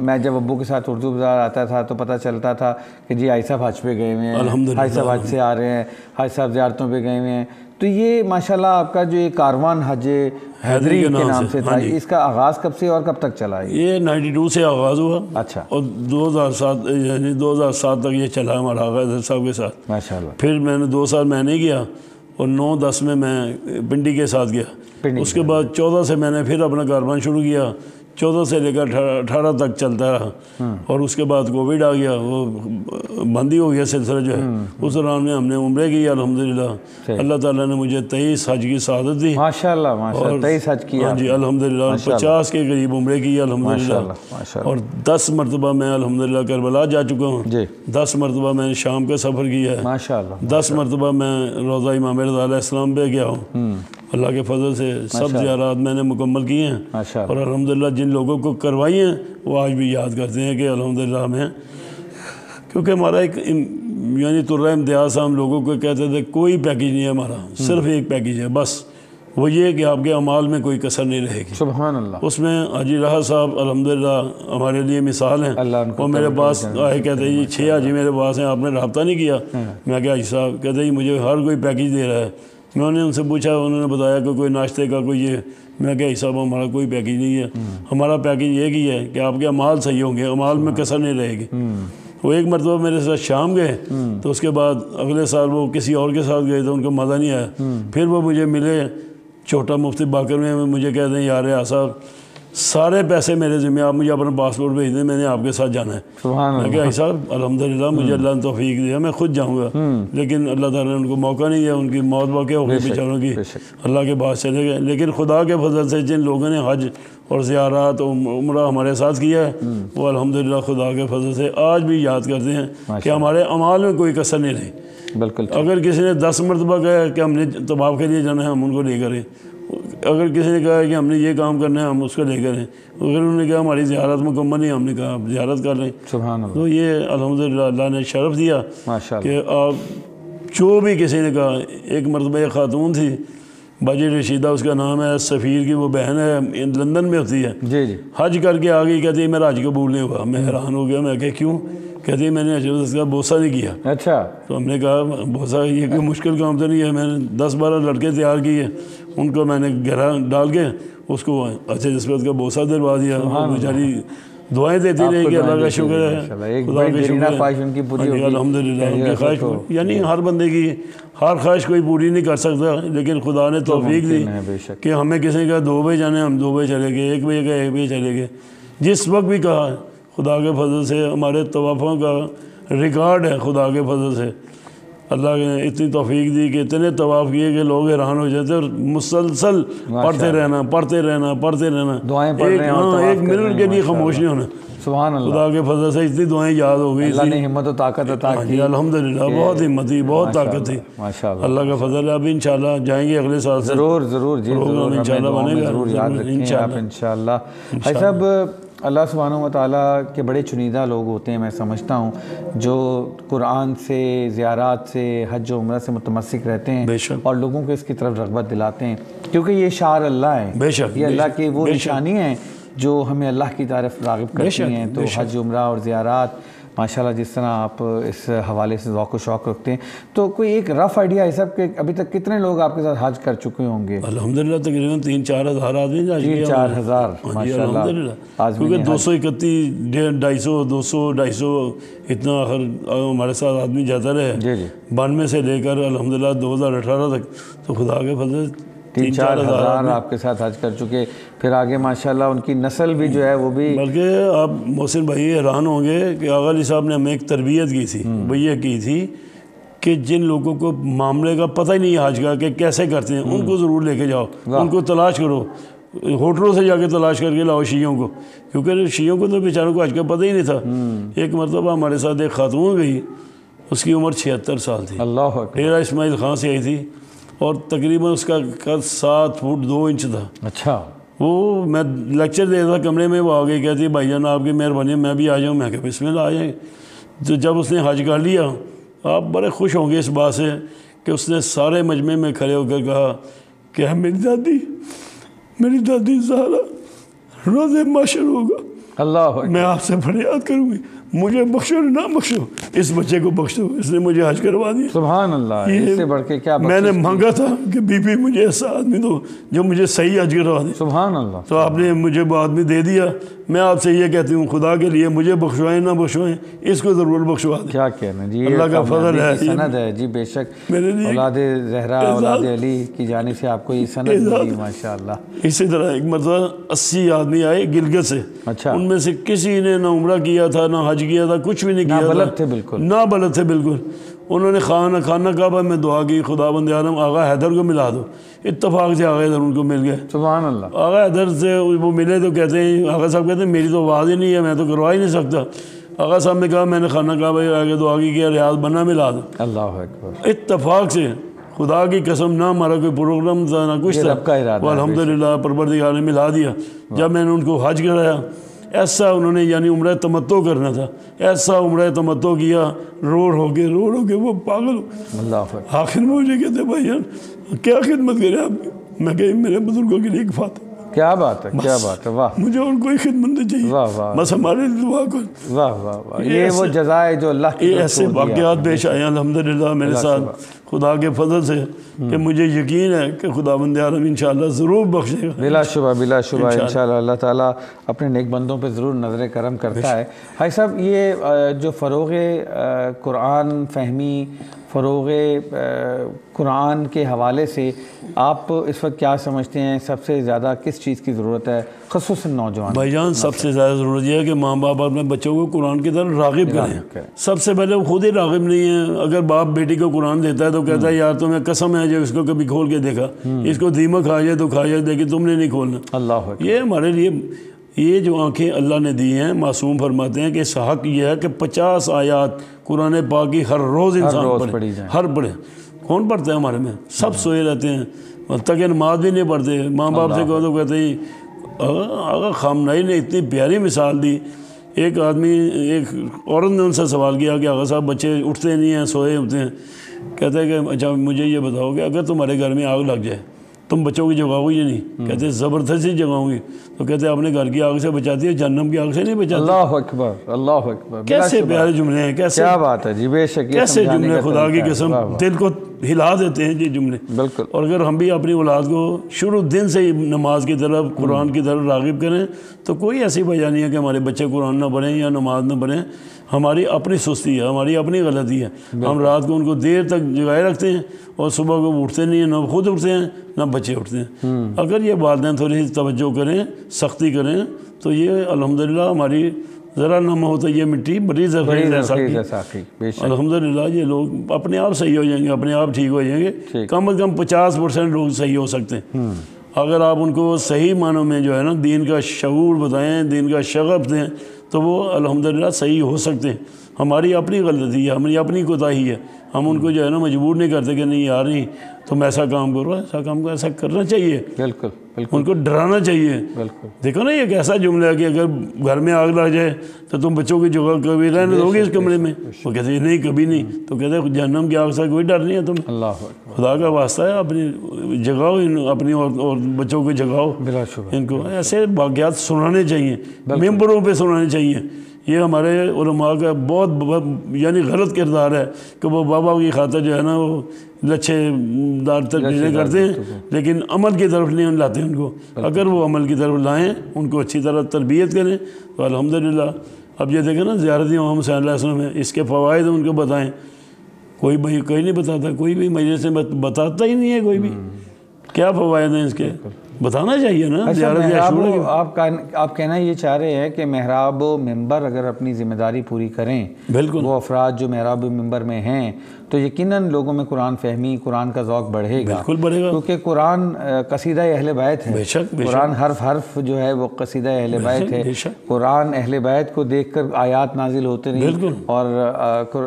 Speaker 1: میں جب ابو کے ساتھ اردو بازار آتا تھا تو پتہ چلتا تھا کہ جی آئی صاحب حج پہ گئے ہوئے ہیں, حج صاحب حج سے آ رہے ہیں, حج صاحب زیارتوں پہ گئے ہوئے ہیں. تو یہ ماشاءاللہ آپ کا جو یہ کاروان حج حیدری کے نام سے تھا, اس کا آغاز کب سے اور کب تک چلا؟
Speaker 2: یہ 92 سے آغاز ہوا.
Speaker 1: اچھا.
Speaker 2: اور 2007 یعنی 2007 تک یہ چلا ہمارا حیدر صاحب کے ساتھ
Speaker 1: ماشاءاللہ.
Speaker 2: پھر میں نے 2 سال میں نے کیا اور 9-10 میں پنڈی کے ساتھ گیا. اس کے بعد 14 سے میں نے پھر اپنا کاروان شروع کیا. 14 سے لے کر 18 تک چلتا رہا, اور اس کے بعد کووڈ آ گیا, وہ بندی ہو گیا سلسلہ جو ہے. اس دوران میں ہم نے عمرے کی الحمدللہ. اللہ تعالیٰ نے مجھے 23 حج کی سعادت دی
Speaker 1: ماشاءاللہ. 23 حج کیا.
Speaker 2: ہاں جی الحمدللہ. 50 کے قریب عمرے کی الحمدللہ. اور 10 مرتبہ میں الحمدللہ کربلا جا چکا ہوں. 10 مرتبہ میں نے شام کا سفر کیا ہے
Speaker 1: ماشاءاللہ.
Speaker 2: 10 مرتبہ میں روضہ امام رضا علیہ السلام پہ گیا ہوں. اللہ کے فضل سے سب زیارات میں نے مکمل کیے ہیں, اور الحمدللہ جن لوگوں کو کروائی ہیں وہ آج بھی یاد کرتے ہیں کہ الحمدللہ ہمیں, کیونکہ ہمارا ایک یعنی طرح امتیاز ہم لوگوں کو کہتے تھے کوئی پیکیج نہیں ہے ہمارا, صرف ایک پیکیج ہے بس, وہ یہ کہ آپ کے اعمال میں کوئی کسر نہیں رہے گی.
Speaker 1: سبحان اللہ.
Speaker 2: اس میں حاجی رہا صاحب الحمدللہ ہمارے لیے مثال ہیں. وہ میرے پاس آئے کہتے جی 6 حاجی میرے پاس ہیں, آپ نے رابطہ نہیں کیا؟ میں کہا حاجی صاحب, کہتے جی مجھے ہر کوئی پیکیج دے رہا ہے. میں نے ان سے پوچھا, انہوں نے بتایا کہ کوئی ناشتے کا کوئی یہ. میں کہا صاحب ہمارا کوئی پیکیج نہیں ہے, ہمارا پیکیج یہ ہی ہے کہ آپ کے اعمال صحیح ہوں گے, اعمال میں کسر نہیں رہے گی. وہ ایک مرتبہ میرے ساتھ شام گئے تو اس کے بعد اگلے سال وہ کسی اور کے ساتھ گئے تو ان کو مزہ نہیں آیا. پھر وہ مجھے ملے چھوٹا مفتی باقر میں, مجھے کہتے ہیں یار ریاض صاحب سارے پیسے میرے ذمہ, آپ مجھے اپنا پاسپورٹ بھیج دیں, میں نے آپ کے ساتھ جانا ہے. میں کہا صاحب الحمدللہ مجھے اللہ نے توفیق دیا, میں خود جاؤں گا, لیکن اللہ تعالیٰ نے ان کو موقع نہیں دیا, ان کی موت واقع ہو گئی بیچاروں کی, اللہ کے بعد چلے گئے. لیکن خدا کے فضل سے جن لوگوں نے حج اور زیارات عمرہ ہمارے ساتھ کیا ہے وہ الحمدللہ خدا کے فضل سے آج بھی یاد کرتے ہیں کہ ہمارے اعمال میں کوئی کسر نہیں رہی.
Speaker 1: بالکل.
Speaker 2: اگر کسی نے 10 مرتبہ کہا کہ ہم نے طواف کے لیے جانا ہے, ہم ان کو لے کریں. اگر کسی نے کہا کہ ہم نے یہ کام کرنا ہے, ہم اس کو لے کریں. اگر انہوں نے کہا ہماری زیارت مکمل نہیں, ہم نے کہا آپ زیارت کر لیں.
Speaker 1: سبحان اللہ.
Speaker 2: تو یہ الحمدللہ اللہ نے شرف دیا کہ آپ جو بھی کسی نے کہا. ایک مرتبہ ایک خاتون تھی باجی رشیدہ اس کا نام ہے, سفیر کی وہ بہن ہے, لندن میں ہوتی ہے.
Speaker 1: جی جی.
Speaker 2: حج کر کے آ گئی, کہتی ہے میرا حج قبول نہیں ہوا. میں حیران ہو گیا, میں کہ کیوں؟ کہتی ہے میں نے حضرت کا بوسہ نہیں کیا.
Speaker 1: اچھا. تو
Speaker 2: ہم نے کہا بوسہ یہ کوئی مشکل کام تو نہیں ہے, میں نے 10-12 لڑکے تیار کیے, ان کو میں نے گھرا ڈال کے اس کو اچھے جسمت کا بوسہ دلوا دیا. بیچاری دعائیں دیتی رہی کہ اللہ کا شکر ہے, خدا کا شکر ہے, الحمدللہ ان کی خواہش. یعنی ہر بندے کی ہر خواہش کوئی پوری نہیں کر سکتا, لیکن خدا نے توفیق دی کہ ہمیں کسی کا 2 بجے جانے, ہم 2 بجے چلے گئے, 1 بجے کا 1 بجے چلے گئے. جس وقت بھی کہا خدا کے فضل سے ہمارے طوافوں کا ریکارڈ ہے خدا کے فضل سے. اللہ نے اتنی توفیق دی کہ اتنے طواف کیے کہ لوگ حیران ہو جاتے اور مسلسل پڑھتے رہنا
Speaker 1: دعائیں پڑھ رہے ہیں،
Speaker 2: ایک منٹ کے لیے خاموش نہیں ہونا.
Speaker 1: سبحان اللہ.
Speaker 2: خدا کے فضل سے اتنی دعائیں یاد ہو گئی.
Speaker 1: اللہ نے ہمت و طاقت عطا کی.
Speaker 2: الحمدللہ بہت ہمت تھی، بہت طاقت تھی.
Speaker 1: ماشاءاللہ.
Speaker 2: اللہ کا فضل ہے. اب انشاءاللہ جائیں گے اگلے سال سے.
Speaker 1: ضرور ضرور جی،
Speaker 2: پروگرام انشاءاللہ بنے گا.
Speaker 1: ضرور یاد رکھیں آپ انشاءاللہ. بھائی صاحب، اللہ سبحانہ و تعالیٰ کے بڑے چنیدہ لوگ ہوتے ہیں، میں سمجھتا ہوں، جو قرآن سے، زیارات سے، حج و عمرہ سے متمسک رہتے ہیں اور لوگوں کو اس کی طرف رغبت دلاتے ہیں، کیونکہ یہ شعار اللہ ہے.
Speaker 2: بے شک
Speaker 1: یہ اللہ کی وہ نشانی ہیں جو ہمیں اللہ کی طرف راغب کرتی ہیں. تو حج عمرہ اور زیارات ماشاءاللہ جس طرح آپ اس حوالے سے ذوق و شوق رکھتے ہیں، تو کوئی ایک رف آئیڈیا ہے صاحب کہ ابھی تک کتنے لوگ آپ کے ساتھ حج کر چکے ہوں گے؟
Speaker 2: الحمدللہ تقریباً 3-4 ہزار آدمی.
Speaker 1: 3-4 ہزار ماشاءاللہ.
Speaker 2: کیونکہ 231 250 اتنا ہمارے ساتھ آدمی جاتا رہے. 92 سے لے کر الحمدللہ 2018 تک. تو خدا کے فضل
Speaker 1: 3-4 ہزار آپ کے ساتھ حج کر چکے. پھر آگے ماشاءاللہ ان کی نسل بھی جو ہے وہ بھی.
Speaker 2: بلکہ آپ محسن بھائی حیران ہوں گے کہ آغا علی صاحب نے ہمیں ایک تربیت کی تھی، وہ یہ کی تھی کہ جن لوگوں کو معاملے کا پتہ ہی نہیں ہے حج کا کہ کیسے کرتے ہیں، ان کو ضرور لے کے جاؤ، ان کو تلاش کرو، ہوٹلوں سے جا کے تلاش کر کے لاؤ شیعوں کو، کیونکہ شیعوں کو تو بیچاروں کو حج کا پتہ ہی نہیں تھا. ایک مرتبہ ہمارے ساتھ ایک خاتون گئی، اس کی عمر 76 سال تھی.
Speaker 1: اللہ اکبر.
Speaker 2: ڈیرہ اسماعیل خان سے آئی تھی اور تقریباً اس کا قد 7 فٹ 2 انچ تھا.
Speaker 1: اچھا.
Speaker 2: وہ میں لیکچر دے رہا تھا کمرے میں، وہ آ گئی کہتی بھائی جان آپ کی مہربانی میں بھی آ جاؤں. میں کہا بسم اللہ آ جائیں. تو جب اس نے حج کر لیا، آپ بڑے خوش ہوں گے اس بات سے کہ اس نے سارے مجمع میں کھڑے ہو کر کہا کہ میری دادی زہرا روز محشر ہوگا،
Speaker 1: اللہ
Speaker 2: میں آپ سے فریاد کروں گی مجھے بخشو نہ بخشو، اس بچے کو بخشو، اس نے مجھے حج کروا دیا.
Speaker 1: سبحان اللہ. اس سے بڑھ کے کیا
Speaker 2: میں نے مانگا تھا کہ بی بی مجھے ایسا آدمی دو جو مجھے صحیح حج کروا دے.
Speaker 1: سبحان اللہ.
Speaker 2: تو آپ نے مجھے وہ آدمی دے دیا. میں آپ سے یہ کہتی ہوں خدا کے لیے مجھے بخشوائیں نہ بخشوائیں، اس کو ضرور بخشوا دیں.
Speaker 1: کیا کہنا جی،
Speaker 2: اللہ کا فضل ہے،
Speaker 1: سند ہے جی. بے شک اولاد زہرا اولاد علی کی جانب سے آپ کو یہ سند ملی ماشاءاللہ.
Speaker 2: اسی طرح ایک مرتبہ 80 آدمی آئے گلگت سے.
Speaker 1: اچھا.
Speaker 2: ان میں سے کسی نے نہ عمرہ کیا تھا نہ حج کیا تھا، کچھ بھی نہیں کیا تھا،
Speaker 1: بلد تھے بالکل،
Speaker 2: نہ بلد تھے بالکل. انہوں نے خانہ کعبہ میں دعا کی خدا بند عالم آغا حیدر کو ملا دو. اتفاق سے آغا حیدر ان کو مل گئے.
Speaker 1: سبحان اللہ.
Speaker 2: آغا حیدر سے وہ ملے تو کہتے ہیں، آغا صاحب کہتے ہیں میری تو آواز ہی نہیں ہے، میں تو کروا ہی نہیں سکتا. آغا صاحب نے کہا میں نے خانہ کعبہ آگے دعا کی کہ ریاض بنا ملا دو.
Speaker 1: اللہ اکبر.
Speaker 2: اتفاق سے خدا کی قسم، نہ ہمارا کوئی پروگرام تھا نہ کچھ تھا، وہ الحمدللہ پروردگار نے ملا دیا. جب میں نے ان کو حج کرایا، ایسا انہوں نے یعنی عمرہ تمتع کرنا تھا، ایسا عمرہ تمتع کیا، روڑ ہو کے وہ پاگل ہو.
Speaker 1: اللہ.
Speaker 2: آخر میں مجھے کہتے بھائی جان کیا خدمت کرے آپ کی؟ میں کہا میرے بزرگوں کے لیے ایک فاتح.
Speaker 1: کیا بات ہے، کیا بات ہے. واہ.
Speaker 2: مجھے اور کوئی خدمت نہیں چاہیے،
Speaker 1: واہ واہ.
Speaker 2: بس ہمارے دعا کر.
Speaker 1: واہ واہ واہ. یہ وہ جزائے جو اللہ کی
Speaker 2: ایسے واقعات پیش آئے الحمدللہ میرے ساتھ خدا کے فضل سے کہ مجھے یقین ہے کہ خدا بند عالم انشاءاللہ ضرور بخشے گا.
Speaker 1: بلا شبہ انشاءاللہ اللہ تعالیٰ اپنے نیک بندوں پہ ضرور نظر کرم کرتا ہے. بھائی صاحب، یہ جو فروغ قرآن فہمی، فروغ قرآن کے حوالے سے آپ اس وقت کیا سمجھتے ہیں سب سے زیادہ کس چیز کی ضرورت ہے، خصوصاً نوجوان؟
Speaker 2: بھائی جان سب سے زیادہ ضرورت یہ ہے کہ ماں باپ اپنے بچوں کو قرآن کی طرف راغب کریں. سب سے پہلے وہ خود ہی راغب نہیں ہیں. اگر باپ بیٹی کو قرآن دیتا ہے تو کہتا ہے یار تمہیں قسم ہے جو اس کو کبھی کھول کے دیکھا، اس کو دیمک کھا جائے تو کھا جائے، لیکن تم نے نہیں کھولنا.
Speaker 1: اللہ.
Speaker 2: یہ ہمارے لیے یہ جو آنکھیں اللہ نے دی ہیں، معصوم فرماتے ہیں کہ اس حق یہ ہے کہ 50 آیات قرآن پاک کی ہر روز انسان پڑھے، ہر پڑھے. کون پڑھتا ہے ہمارے میں؟ سب سوئے رہتے ہیں، تک نماز بھی نہیں پڑھتے. ماں باپ سے کہو تو کہتے ہیں. آقا خامنائی نے اتنی پیاری مثال دی. ایک آدمی، ایک عورت نے ان سے سوال کیا کہ آقا صاحب بچے اٹھتے نہیں ہیں، سوئے ہوتے ہیں. کہتے ہیں کہ اچھا مجھے یہ بتاؤ کہ اگر تمہارے گھر میں آگ لگ جائے تم بچوں کی جگاؤ گی یا نہیں؟ کہتے ہیں زبردستی جگاؤں گی. تو کہتے ہیں آپ نے گھر کی آگ سے بچاتی ہے، جہنم کی آگ سے نہیں بچاتی.
Speaker 1: اللہ اکبر، اللہ اکبر.
Speaker 2: کیسے پیارے جملے ہیں، کیسے
Speaker 1: کیا بات ہے جی. بے شک
Speaker 2: کیسے جملے خدا کی قسم دل کو ہلا دیتے ہیں یہ جملے.
Speaker 1: بالکل.
Speaker 2: اور اگر ہم بھی اپنی اولاد کو شروع دن سے ہی نماز کی طرف، قرآن کی طرف راغب کریں تو کوئی ایسی وجہ نہیں ہے کہ ہمارے بچے قرآن نہ پڑھیں یا نماز نہ پڑھیں. ہماری اپنی سستی ہے، ہماری اپنی غلطی ہے. ہم رات کو ان کو دیر تک جگائے رکھتے ہیں اور صبح کو اٹھتے نہیں ہیں، نہ خود اٹھتے ہیں نہ بچے اٹھتے ہیں. اگر یہ والدین تھوڑی سی توجہ کریں، سختی کریں تو یہ الحمدللہ ہماری ذرا نم ہوتا یہ مٹی بڑی زرخیز ہے
Speaker 1: ساقی، بے شک
Speaker 2: الحمدللہ یہ لوگ اپنے آپ صحیح ہو جائیں گے، اپنے آپ ٹھیک ہو جائیں گے. کم از کم 50% لوگ صحیح ہو سکتے ہیں اگر آپ ان کو صحیح معنوں میں جو ہے نا دین کا شعور بتائیں، دین کا شغف دیں، تو وہ الحمدللہ صحیح ہو سکتے ہیں. ہماری اپنی غلطی ہے، ہماری اپنی کوتاہی ہے، ہم ان کو جو ہے نا مجبور نہیں کرتے کہ نہیں یار نہیں تم ایسا کام کرو، ایسا کام کو ایسا کرنا چاہیے.
Speaker 1: بالکل بالکل
Speaker 2: ان کو ڈرانا چاہیے.
Speaker 1: بالکل.
Speaker 2: دیکھو نا یہ ایک ایسا جملہ ہے کہ اگر گھر میں آگ لگ جائے تو تم بچوں کی جگہ کبھی رہنے دو گے اس کمرے میں؟ وہ کہتے ہیں نہیں کبھی نہیں. تو کہتے ہیں جہنم کی آگ سے کوئی ڈر نہیں ہے تمہیں.
Speaker 1: اللہ
Speaker 2: خدا کا واسطہ ہے اپنی جگاؤ، اپنی اور بچوں کو جگاؤ.
Speaker 1: بلا شبہ
Speaker 2: ان کو ایسے واقعات سنانے چاہیے، ممبروں پہ سنانے چاہیے. یہ ہمارے علماء کا بہت یعنی غلط کردار ہے کہ وہ بابا کی خاطر جو ہے نا وہ لچھے دار تقریریں کرتے ہیں لیکن عمل کی طرف نہیں لاتے ان کو. اگر وہ عمل کی طرف لائیں، ان کو اچھی طرح تربیت کریں تو الحمدللہ. اب یہ دیکھیں نا زیارت محمد صلی اللہ علیہ وسلم ہے، اس کے فوائد ان کو بتائیں. کوئی نہیں بتاتا، کوئی بھی مجلس میں بتاتا ہی نہیں ہے کوئی بھی. کیا فوائد ہیں اس کے؟ بتانا چاہیے نا.
Speaker 1: آپ کہنا یہ چاہ رہے ہیں کہ محراب و ممبر اگر اپنی ذمہ داری پوری کریں،
Speaker 2: بالکل
Speaker 1: وہ افراد جو محراب و ممبر میں ہیں تو یقیناً لوگوں میں قرآن فہمی، قرآن کا ذوق بڑھے گا.
Speaker 2: بالکل بڑھے گا،
Speaker 1: کیونکہ قرآن قصیدہ اہل بیت ہے.
Speaker 2: بے شک
Speaker 1: قرآن حرف جو ہے وہ قصیدہ اہل بیت ہے. قرآن اہل بیت کو دیکھ کر آیات نازل ہوتے رہی اور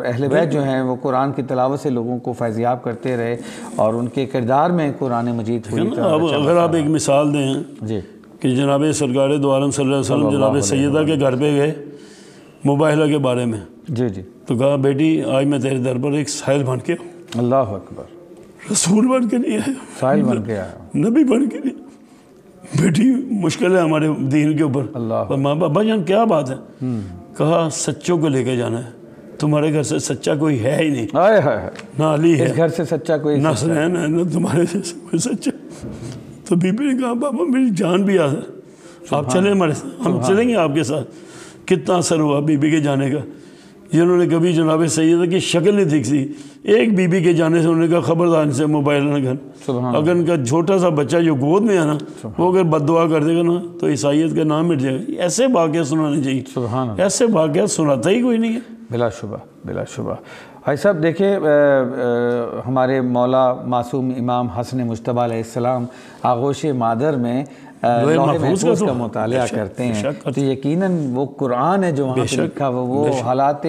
Speaker 1: اہل بیت جو ہیں وہ قرآن کی تلاوت سے لوگوں کو فیضیاب کرتے رہے اور ان کے کردار میں قرآن مجید پوری طرح.
Speaker 2: اگر آپ ایک مثال دیں
Speaker 1: جی
Speaker 2: کہ جناب سرکار دو عالم صلی اللہ علیہ وسلم جناب سیدہ کے گھر پہ گئے مباہلہ کے بارے میں،
Speaker 1: جی جی
Speaker 2: تو کہا بیٹی آج میں تیرے در پر ایک سائل بن کے،
Speaker 1: اللہ اکبر،
Speaker 2: رسول بن کے نہیں آیا،
Speaker 1: سائل بن کے آیا،
Speaker 2: نبی بن کے نہیں. بیٹی مشکل ہے ہمارے دین کے اوپر.
Speaker 1: اللہ
Speaker 2: ماں بابا جان کیا بات ہے؟ کہا سچوں کو لے کے جانا ہے، تمہارے گھر سے سچا کوئی ہے ہی نہیں. نہ علی ہے،
Speaker 1: اس گھر سے سچا کوئی
Speaker 2: نہ حسین ہے، نہ تمہارے سے کوئی سچا. تو بی بی نے کہا بابا میری جان بھی آسر، آپ چلیں ہمارے ساتھ، ہم چلیں گے آپ کے ساتھ. کتنا اثر ہوا بی بی کے جانے کا. جنہوں نے کبھی جناب سیدہ کی شکل نہیں دیکھی، ایک بی بی کے جانے سے انہوں نے کہا خبردار ان سے موبائل نہ کر. اگر ان کا چھوٹا سا بچہ جو گود میں ہے نا وہ اگر بد دعا کر دے گا نا تو عیسائیت کا نام مٹ جائے گا. ایسے واقعات سنانے چاہیے.
Speaker 1: سبحان اللہ.
Speaker 2: ایسے واقعات سناتا ہی کوئی نہیں ہے.
Speaker 1: بلا شبہ بلا شبہ. بھائی صاحب دیکھیں ہمارے مولا معصوم امام حسن مجتبیٰ علیہ السلام آغوش مادر میں لوح محفوظ کا مطالعہ کرتے ہیں تو یقیناً وہ قرآن ہے جو وہاں پہ لکھا ہوا، وہ حالات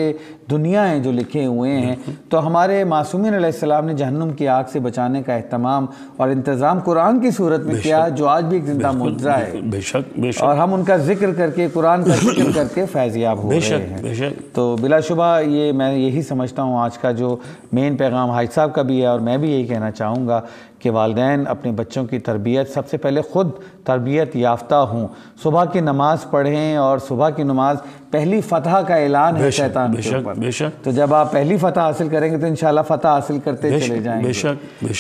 Speaker 1: دنیا ہیں جو لکھے ہوئے ہیں. تو ہمارے معصومین علیہ السلام نے جہنم کی آگ سے بچانے کا اہتمام اور انتظام قرآن کی صورت میں کیا جو آج بھی ایک زندہ معجزہ ہے، اور ہم ان کا ذکر کر کے قرآن کا ذکر کر کے فیضیاب ہو رہے ہیں. تو بلا شبہ یہ میں یہی سمجھتا ہوں آج کا جو مین پیغام حاج صاحب کا بھی ہے اور میں بھی یہی کہنا چاہوں گا کہ والدین اپنے بچوں کی تربیت سب سے پہلے خود تربیت یافتہ ہوں. صبح کی نماز پڑھیں اور صبح کی نماز پہلی فتح کا اعلان ہے شیطان کے اوپر. تو جب آپ پہلی فتح حاصل کریں گے تو انشاءاللہ فتح حاصل کرتے چلے جائیں گے.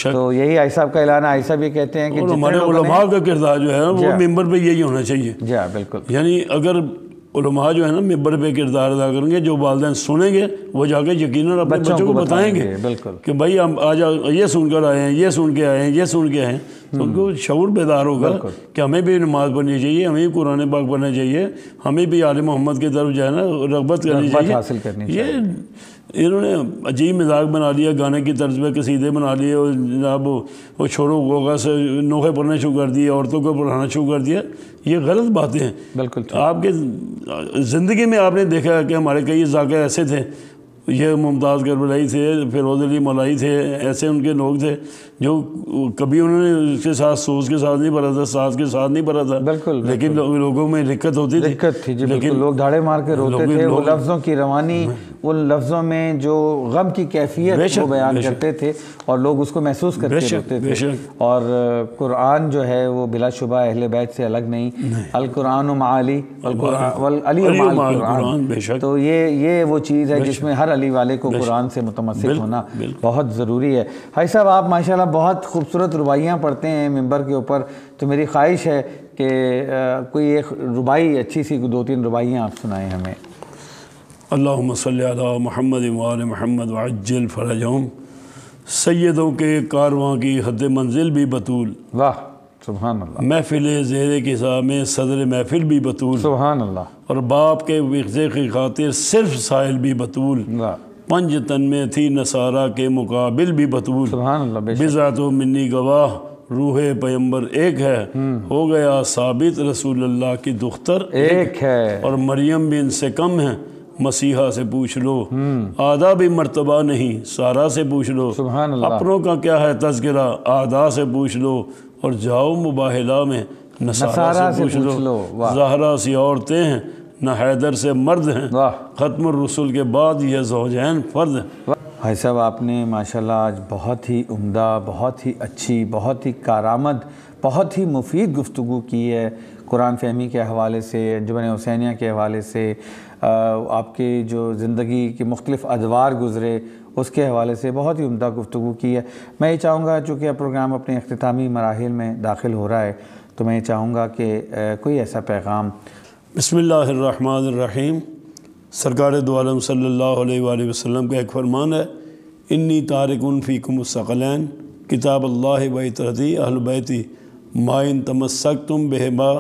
Speaker 1: تو یہی عائشہ صاحب کا اعلان ہے. عائشہ صاحب یہ کہتے ہیں کہ
Speaker 2: ہمارے علماء کا کردار جو ہے وہ ممبر پہ یہی ہونا چاہیے.
Speaker 1: جی ہاں بالکل.
Speaker 2: یعنی اگر علماء جو ہے نا ممبر پہ کردار ادا کریں گے، جو والدین سنیں گے وہ جا کے یقیناً اپنے بچوں کو بتائیں گے کہ بھائی ہم آج یہ سن کر آئے ہیں، یہ سن کے آئے ہیں، یہ سن کے آئے ہیں. تو ان کو شعور بیدار ہوگا کہ ہمیں بھی نماز پڑھنی چاہیے، ہمیں بھی قرآن پاک پڑھنا چاہیے، ہمیں بھی آل محمد کی طرف جو ہے نا رغبت کرنی چاہیے. یہ انہوں نے عجیب مزاج بنا لیا، گانے کی طرز پہ قصیدے بنا لیے اور جناب وہ چھوڑو گوگا سے نوحے پڑھنا شروع کر دیے، عورتوں کو پڑھانا شروع کر دیا. یہ غلط باتیں ہیں.
Speaker 1: بالکل.
Speaker 2: آپ کے زندگی میں آپ نے دیکھا کہ ہمارے کئی ذاکر ایسے تھے، یہ ممتاز کربلائی تھے، فیروز علی مولائی تھے، ایسے ان کے لوگ تھے جو کبھی انہوں نے اس کے ساتھ سوز کے ساتھ نہیں پڑھا تھا، ساز کے ساتھ نہیں پڑھا تھا.
Speaker 1: بالکل.
Speaker 2: لیکن لوگوں میں دقت ہوتی تھی.
Speaker 1: دقت تھی جی بالکل. لوگ دھاڑے مار کے روتے تھے. وہ لفظوں کی روانی، ان لفظوں میں جو غم کی کیفیت وہ بیان کرتے تھے اور لوگ اس کو محسوس کرتے روتے تھے. اور قرآن جو ہے وہ بلا شبہ اہل بیت سے الگ نہیں. القرآن مع علی والعلی مع القرآن. تو یہ وہ چیز ہے جس میں ہر علی والے کو قرآن سے متمسک ہونا بہت ضروری ہے. بھائی صاحب آپ ماشاءاللہ بہت خوبصورت رباعیاں پڑھتے ہیں ممبر کے اوپر، تو میری خواہش ہے کہ کوئی ایک رباعی اچھی سی 2-3 رباعیاں آپ سنائیں ہمیں.
Speaker 2: اللہم صلی علی محمد وآل محمد وعجل فرجہم. سیدوں کے کارواں کی حد منزل بھی بطول،
Speaker 1: واہ سبحان اللہ،
Speaker 2: محفل زیر کے میں صدر محفل بھی بطول،
Speaker 1: سبحان اللہ،
Speaker 2: اور باپ کے وقزے کی خاطر صرف سائل بھی بطول، پنج تن میں تھی نصارہ کے مقابل بھی بطول،
Speaker 1: سبحان اللہ، بے شک،
Speaker 2: بذات و منی گواہ روح پیمبر ایک ہے، ہو گیا ثابت رسول اللہ کی دختر
Speaker 1: ایک ہے،
Speaker 2: اور مریم بھی ان سے کم ہے، مسیحا سے پوچھ لو، آدھا بھی مرتبہ نہیں سارا سے پوچھ لو،
Speaker 1: سبحان اللہ،
Speaker 2: اپنوں کا کیا ہے تذکرہ آدھا سے پوچھ لو، اور جاؤ مباہلہ میں نصارہ سے پوچھ لو، زہرا سی عورتیں ہیں نہ حیدر سے مرد ہیں،
Speaker 1: واہ،
Speaker 2: ختم الرسول کے بعد یہ زوجین فرد ہیں۔
Speaker 1: بھائی صاحب آپ نے ماشاءاللہ آج بہت ہی عمدہ، بہت ہی اچھی، بہت ہی کارآمد، بہت ہی مفید گفتگو کی ہے قرآن فہمی کے حوالے سے، انجمن حسینیہ کے حوالے سے، آپ کی جو زندگی کے مختلف ادوار گزرے اس کے حوالے سے بہت ہی عمدہ گفتگو کی ہے۔ میں یہ چاہوں گا چونکہ اب پروگرام اپنے اختتامی مراحل میں داخل ہو رہا ہے تو میں یہ چاہوں گا کہ کوئی ایسا پیغام۔
Speaker 2: بسم اللہ الرحمن الرحیم۔ سرکار دو عالم صلی اللہ علیہ وآلہ وسلم کا ایک فرمان ہے، انی تارکن فیکم الثقلین کتاب اللہ و اطاعتی اہل بیتی ما ان تمسکتم بہما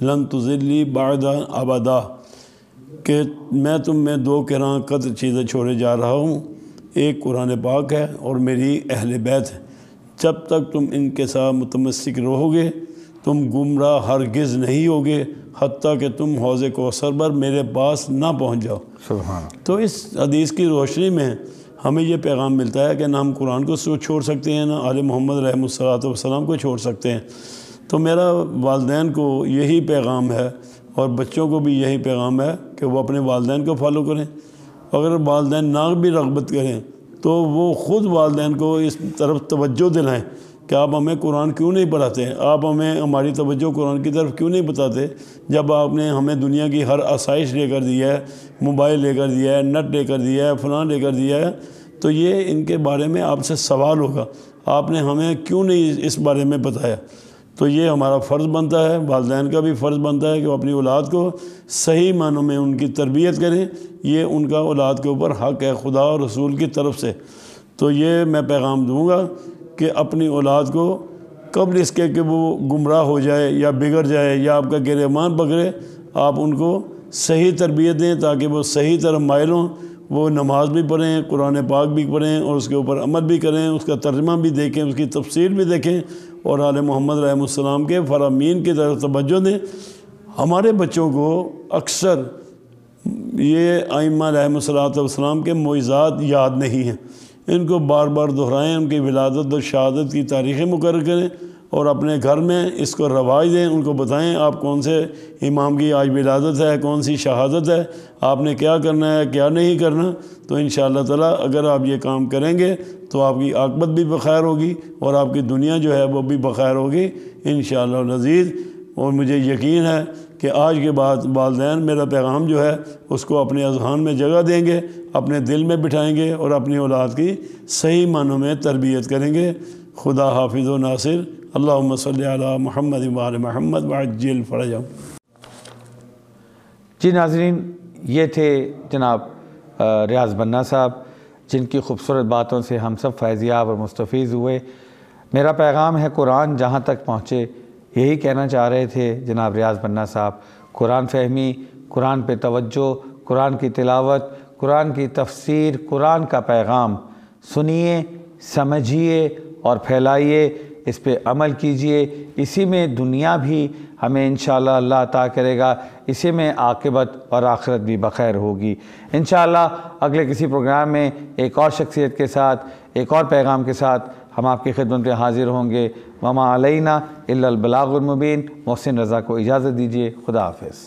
Speaker 2: لن تضلوا بعد ابدا، کہ میں تم میں دو کران قطع چیزیں چھوڑے جا رہا ہوں، ایک قرآن پاک ہے اور میری اہل بیت ہے، جب تک تم ان کے ساتھ متمسک رہو گے تم گمراہ ہرگز نہیں ہوگے حتیٰ کہ تم حوض کوثر پر میرے پاس نہ پہنچ جاؤ۔
Speaker 1: سبحان۔
Speaker 2: تو اس حدیث کی روشنی میں ہمیں یہ پیغام ملتا ہے کہ نہ ہم قرآن کو چھوڑ سکتے ہیں، نہ آل محمد رحمہ الصلوۃ والسلام کو چھوڑ سکتے ہیں۔ تو میرا والدین کو یہی پیغام ہے اور بچوں کو بھی یہی پیغام ہے کہ وہ اپنے والدین کو فالو کریں، اگر والدین نہ بھی رغبت کریں تو وہ خود والدین کو اس طرف توجہ دلائیں کہ آپ ہمیں قرآن کیوں نہیں پڑھاتے، آپ ہمیں ہماری توجہ قرآن کی طرف کیوں نہیں بتاتے، جب آپ نے ہمیں دنیا کی ہر آسائش لے کر دیا ہے، موبائل لے کر دیا ہے، نیٹ لے کر دیا ہے، فلاں لے کر دیا ہے، تو یہ ان کے بارے میں آپ سے سوال ہوگا، آپ نے ہمیں کیوں نہیں اس بارے میں بتایا۔ تو یہ ہمارا فرض بنتا ہے، والدین کا بھی فرض بنتا ہے کہ وہ اپنی اولاد کو صحیح معنوں میں ان کی تربیت کریں، یہ ان کا اولاد کے اوپر حق ہے خدا اور رسول کی طرف سے۔ تو یہ میں پیغام دوں گا کہ اپنی اولاد کو قبل اس کے کہ وہ گمراہ ہو جائے یا بگڑ جائے یا آپ کا گریبان پکڑے، آپ ان کو صحیح تربیت دیں تاکہ وہ صحیح طرف مائل ہوں، وہ نماز بھی پڑھیں، قرآن پاک بھی پڑھیں اور اس کے اوپر عمل بھی کریں، اس کا ترجمہ بھی دیکھیں، اس کی تفسیر بھی دیکھیں اور آل محمد رحمہ السلام کے فرامین کی طرف توجہ دیں۔ ہمارے بچوں کو اکثر یہ ائمہ رحمہ السلام کے معجزات یاد نہیں ہیں، ان کو بار بار دہرائیں، ان کی ولادت اور شہادت کی تاریخیں مقرر کریں اور اپنے گھر میں اس کو رواج دیں، ان کو بتائیں آپ کون سے امام کی آج ولادت ہے، کون سی شہادت ہے، آپ نے کیا کرنا ہے کیا نہیں کرنا۔ تو انشاءاللہ تعالیٰ اگر آپ یہ کام کریں گے تو آپ کی عاقبت بھی بخیر ہوگی اور آپ کی دنیا جو ہے وہ بھی بخیر ہوگی انشاءاللہ العزیز۔ اور مجھے یقین ہے کہ آج کے بعد والدین میرا پیغام جو ہے اس کو اپنے اذہان میں جگہ دیں گے، اپنے دل میں بٹھائیں گے اور اپنی اولاد کی صحیح معنوں میں تربیت کریں گے۔ خدا حافظ و ناصر۔ اللہم صلی علی محمد وآل محمد وعجل فرجہم۔
Speaker 1: جی ناظرین، یہ تھے جناب ریاض بنہ صاحب جن کی خوبصورت باتوں سے ہم سب فیضیاب اور مستفیض ہوئے۔ میرا پیغام ہے قرآن جہاں تک پہنچے، یہی کہنا چاہ رہے تھے جناب ریاض بنہ صاحب۔ قرآن فہمی، قرآن پہ توجہ، قرآن کی تلاوت، قرآن کی تفسیر، قرآن کا پیغام سنیے، سمجھیے اور پھیلائیے، اس پہ عمل کیجئے، اسی میں دنیا بھی ہمیں انشاءاللہ اللہ عطا کرے گا، اسی میں عاقبت اور آخرت بھی بخیر ہوگی انشاءاللہ۔ اگلے کسی پروگرام میں ایک اور شخصیت کے ساتھ، ایک اور پیغام کے ساتھ ہم آپ کی خدمت میں حاضر ہوں گے۔ وما علینا الا البلاغ المبین۔ محسن رضا کو اجازت دیجیے، خدا حافظ۔